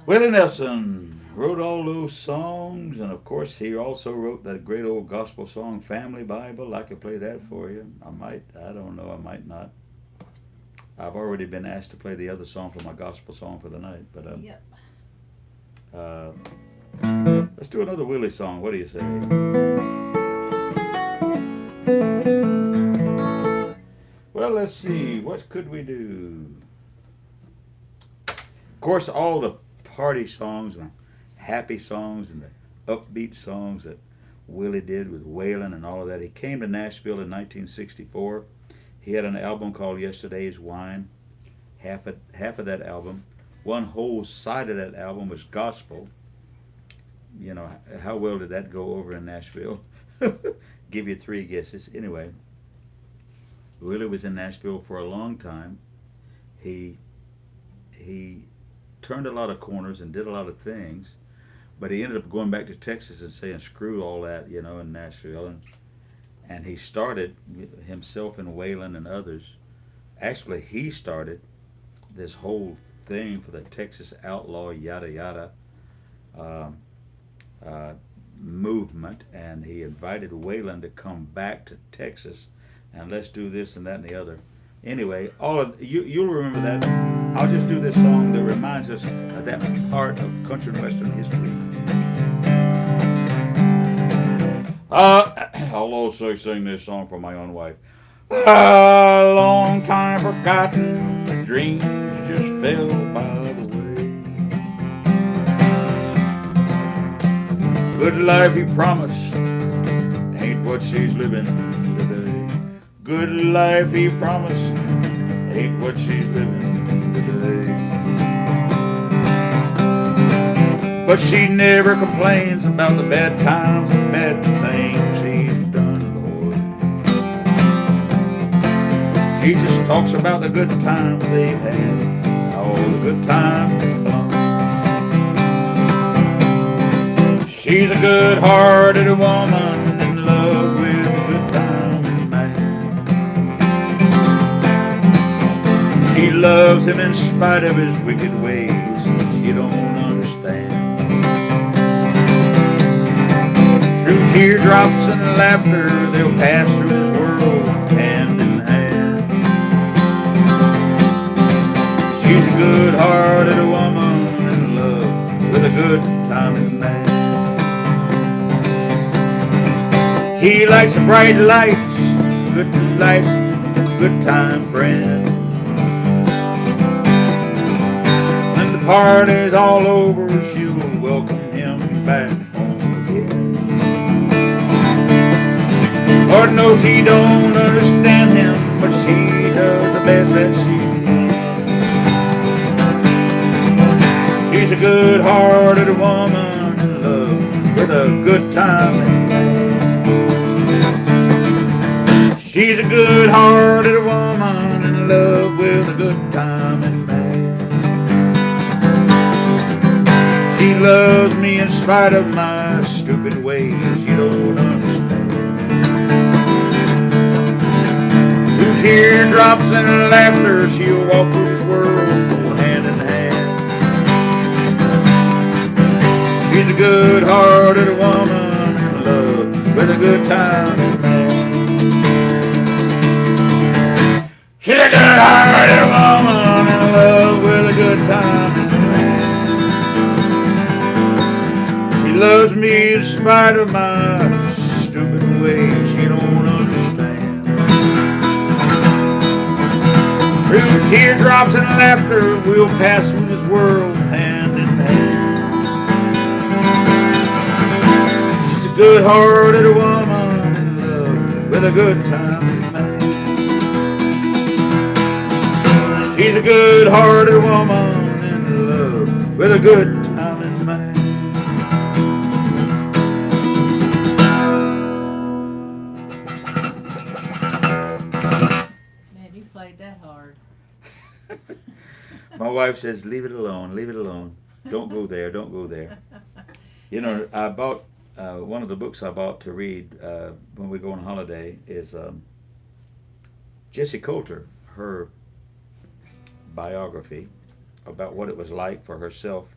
Willie Nelson wrote all those songs, and of course he also wrote that great old gospel song, Family Bible. I could play that for you. I don't know, I might not. I've already been asked to play the other song for my gospel song for the night, but Yep. Let's do another Willie song. What do you say? Well, let's see. What could we do? Of course, all the party songs and happy songs and the upbeat songs that Willie did with Waylon and all of that. He came to Nashville in 1964. He had an album called Yesterday's Wine. Half of that album, one whole side of that album was gospel. You know, how well did that go over in Nashville? Give you 3 guesses. Anyway, Willie was in Nashville for a long time. He turned a lot of corners and did a lot of things, but he ended up going back to Texas and saying screw all that, you know, in Nashville, and he started himself and Waylon and others. Actually, he started this whole thing for the Texas outlaw yada yada movement, and he invited Waylon to come back to Texas and let's do this and that and the other. Anyway, all of you'll remember that. I'll just do this song that reminds us of that part of country and western history. I'll also sing this song for my own wife. A long time forgotten, the dreams just fell by the way. Good life he promised ain't what she's living today. Good life he promised ain't what she's living today. But she never complains about the bad times and bad things he's done, Lord. She just talks about the good times they've had, all the good times they've done. She's a good-hearted woman in love with a good time man. She loves him in spite of his wicked ways. She don't understand. Through teardrops and laughter, they'll pass through this world hand in hand. She's a good-hearted woman in love with a good time man. He likes the bright lights, good time friend. When the party's all over, she'll welcome him back home again. Lord knows she don't understand him, but she does the best that she can. She's a good-hearted woman in love with a good time man. She's a good-hearted woman in love with a good time and man. She loves me in spite of my stupid ways. You don't understand. Through teardrops and laughter, she'll walk through this world hand in hand. She's a good-hearted woman in love with a good time and man. She's a good-hearted woman in love with a good time and man. She loves me in spite of my stupid ways. She don't understand. Through teardrops and laughter, we'll pass through this world hand in hand. She's a good-hearted woman in love with a good time and man. She's a good-hearted woman in love with a good time and man. Man, you played that hard. My wife says, leave it alone, leave it alone. Don't go there, don't go there. You know, I bought, one of the books I bought to read when we go on holiday is Jessie Coulter, her biography about what it was like for herself,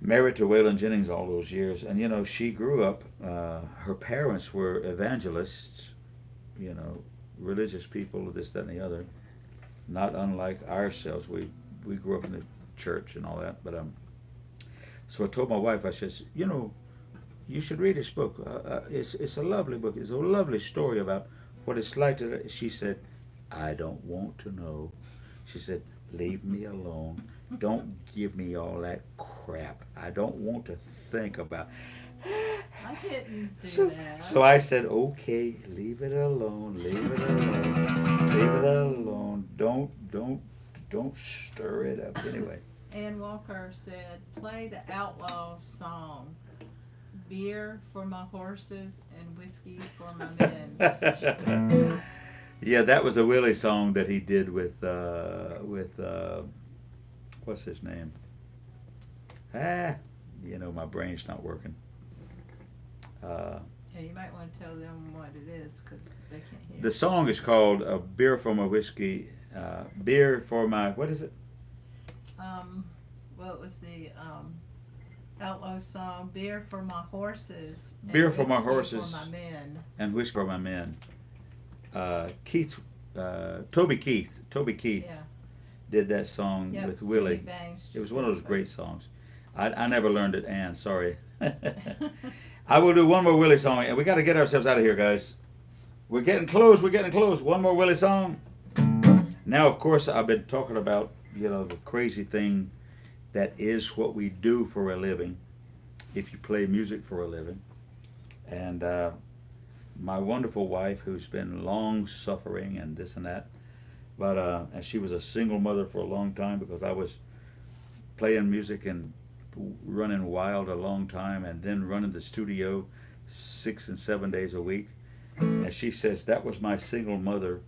married to Waylon Jennings all those years. And, you know, she grew up, her parents were evangelists, you know, religious people, this, that, and the other. Not unlike ourselves. We grew up in the church and all that. But so I told my wife, I said, you know, you should read this book. It's a lovely book. It's a lovely story about what it's like to. She said, I don't want to know. She said, leave me alone. Don't give me all that crap. I don't want to think about. I didn't do that. So I said, okay, leave it alone. Leave it alone. Leave it alone. Don't stir it up anyway. Ann Walker said, play the Outlaw song. Beer for my horses and whiskey for my men. Yeah, that was the Willie song that he did with what's his name? You know, my brain's not working. Yeah, you might want to tell them what it is because they can't hear. The song is called "Beer for My Whiskey." Beer for my, what is it? Well, it was the Outlaw song, Beer for My Horses. And Beer for My Whiskey horses. For my men. And Whiskey for My Men. Toby Keith Yeah. did that song Yep, with Willie. Cindy Bangs It was just one of said those that. great songs. I never learned it, Ann. Sorry. I will do one more Willie song, and we got to get ourselves out of here, guys. We're getting close. We're getting close. One more Willie song. Now, of course, I've been talking about, the crazy thing that is what we do for a living. If you play music for a living. And my wonderful wife, who's been long suffering and this and that, but and she was a single mother for a long time because I was playing music and running wild a long time, and then running the studio 6 and 7 days a week. And she says that was my single mother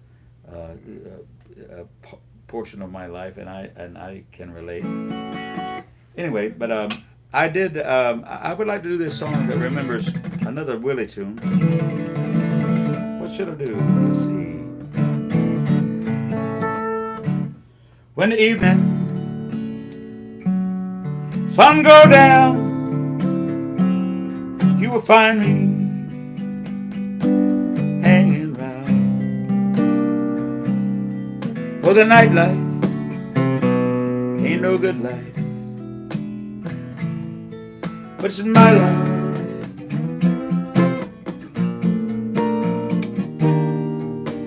portion of my life, and I can relate. Anyway, but I would like to do this song that remembers another Willie tune. What should I do? Let's see. When the evening sun go down, you will find me hanging round. For the nightlife ain't no good life, but it's my life.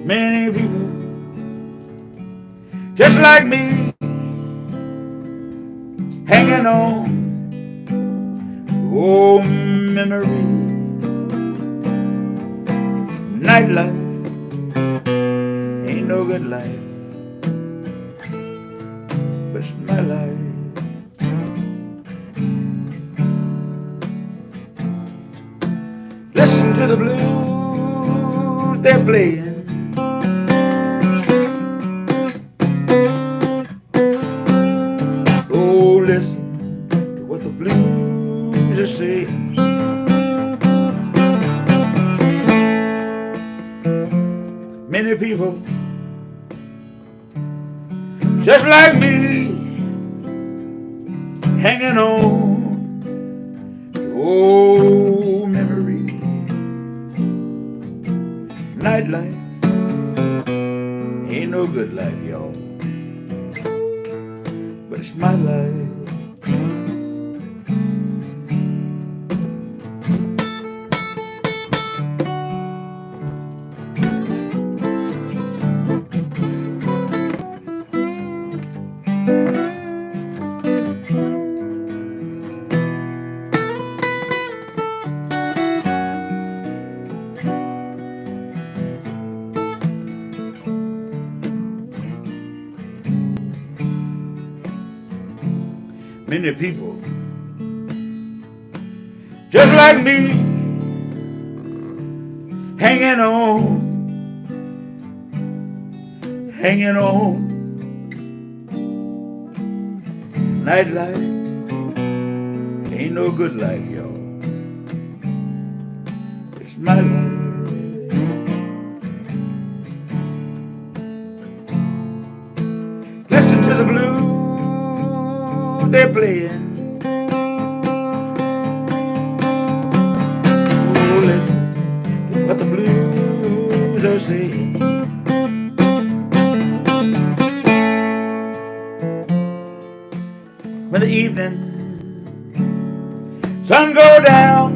Many people just like me hanging on to old memory. Nightlife ain't no good life, but it's my life. Listen to the blues they're playing. Oh, listen to what the blues are saying. Many people just like me hanging on to old memory. Nightlife ain't no good life, y'all, but it's my life. Many people just like me hanging on nightlife ain't no good life, y'all, it's my life. Listen to the blues they're playing. Oh, listen to what the blues are saying. When the evening sun go down,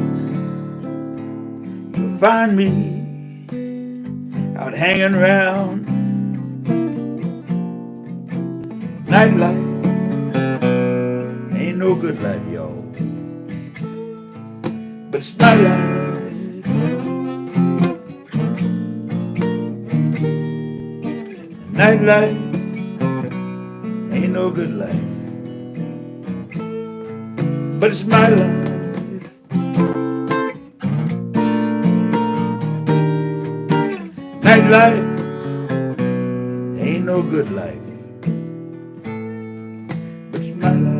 you'll find me out hanging around. Nightlife ain't no good life, y'all, but it's my life. Nightlife ain't no good life, but it's my life. Nightlife ain't no good life, but it's my life.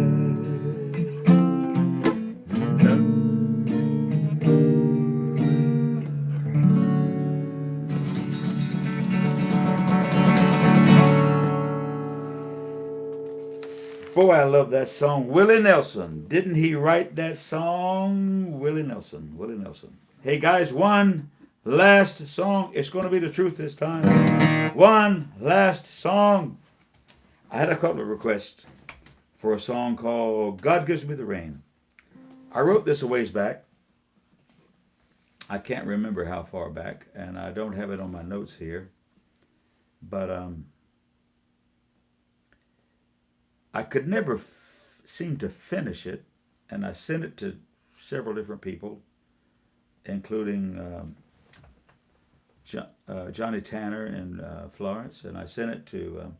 Boy, I love that song. Willie Nelson. Didn't he write that song? Willie Nelson. Willie Nelson. Hey guys, one last song. It's going to be the truth this time. One last song. I had a couple of requests for a song called God Gives Me the Rain. I wrote this a ways back. I can't remember how far back, and I don't have it on my notes here. But I could never seem to finish it, and I sent it to several different people, including Johnny Tanner in Florence, and I sent it to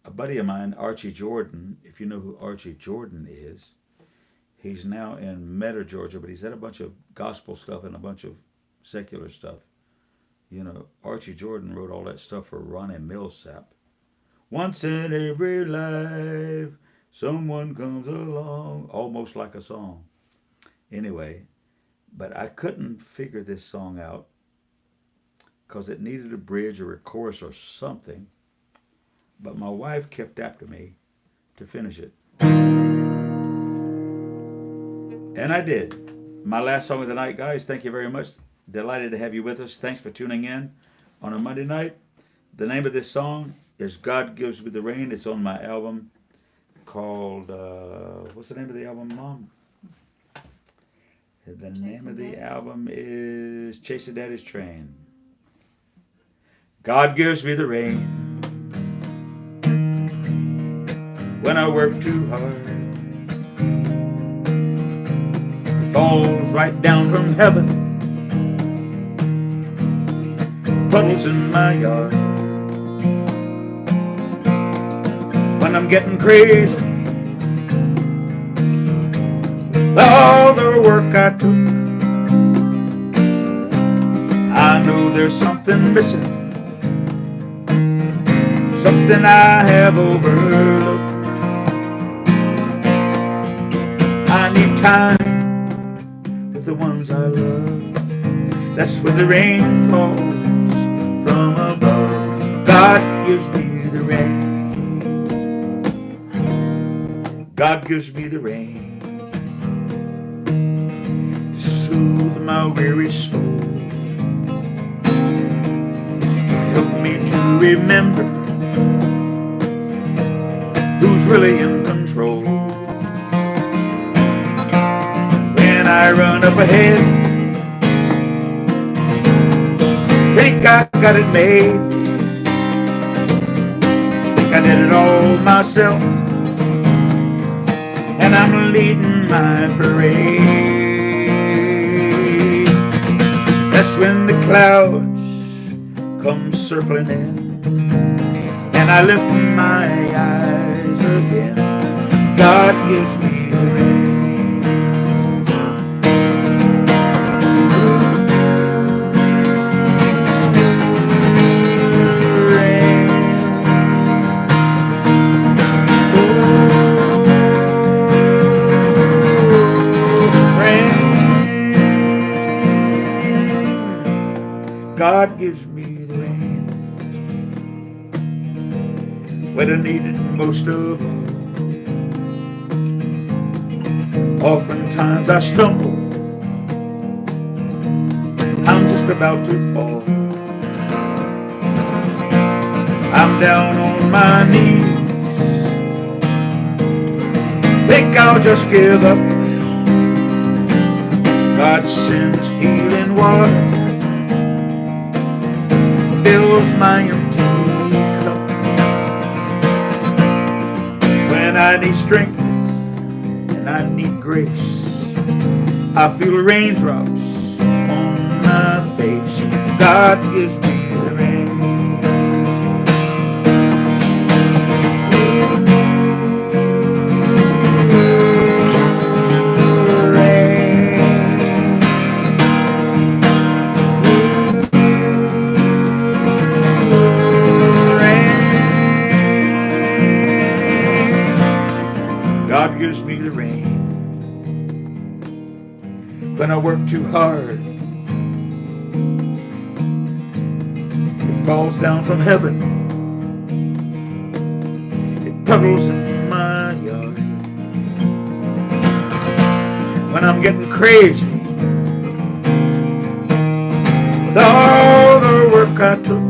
a buddy of mine, Archie Jordan. If you know who Archie Jordan is, he's now in Metter, Georgia, but he's had a bunch of gospel stuff and a bunch of secular stuff. You know, Archie Jordan wrote all that stuff for Ronnie Millsap. Once in every life, someone comes along, almost like a song. Anyway, but I couldn't figure this song out because it needed a bridge or a chorus or something. But my wife kept after me to finish it. And I did. My last song of the night, guys. Thank you very much. Delighted to have you with us. Thanks for tuning in on a Monday night. The name of this song is God Gives Me the Rain. It's on my album called, what's the name of the album, Mom? The name of the album is Chasing Daddy's Train. God gives me the rain when I work too hard. It falls right down from heaven, puddles in my yard. When I'm getting crazy, all the work I took, I know there's something missing, something I have overlooked. I need time with the ones I love. That's when the rain falls from above. God gives me the rain. God gives me the rain to soothe my weary soul. Help me to remember who's really in control. When I run up ahead, think I got it made. Think I did it all myself, and I'm leading my parade. That's when the clouds come circling in, and I lift my eyes again. God gives me the rain. God gives me the rain when I need it most of all. Oftentimes I stumble, I'm just about to fall. I'm down on my knees, think I'll just give up. God sends healing water, fills my empty cup. When I need strength and I need grace, I feel raindrops on my face. God gives me the rain. God gives me the rain when I work too hard. It falls down from heaven, it puddles in my yard. When I'm getting crazy with all the work I took,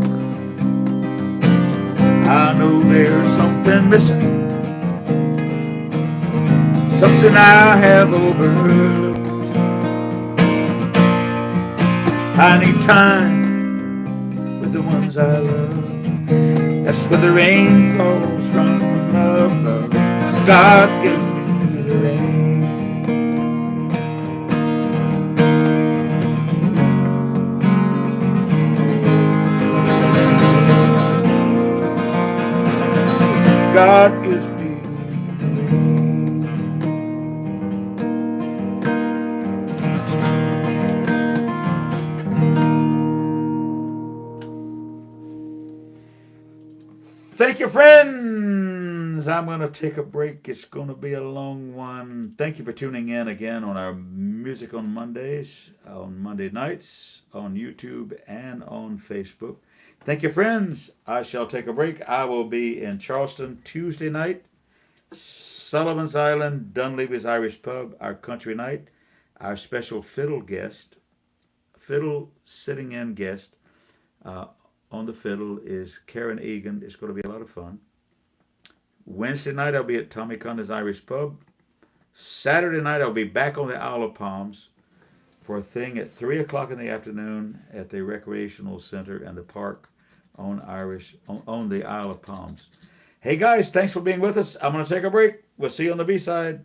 I know there's something missing, something I have overlooked. I need time with the ones I love. That's where the rain falls from above. God gives me the rain. God gives me the rain. Thank you, friends. I'm going to take a break. It's going to be a long one. Thank you for tuning in again on our Music on Mondays, on Monday nights, on YouTube, and on Facebook. Thank you, friends. I shall take a break. I will be in Charleston Tuesday night, Sullivan's Island, Dunleavy's Irish Pub, our country night, our special fiddle sitting in guest. On the fiddle is Karen Egan. It's going to be a lot of fun. Wednesday night I'll be at Tommy Conda's Irish Pub. Saturday night I'll be back on the Isle of Palms for a thing at 3 o'clock in the afternoon at the Recreational Center and the Park on the Isle of Palms. Hey guys, thanks for being with us. I'm going to take a break. We'll see you on the B-side.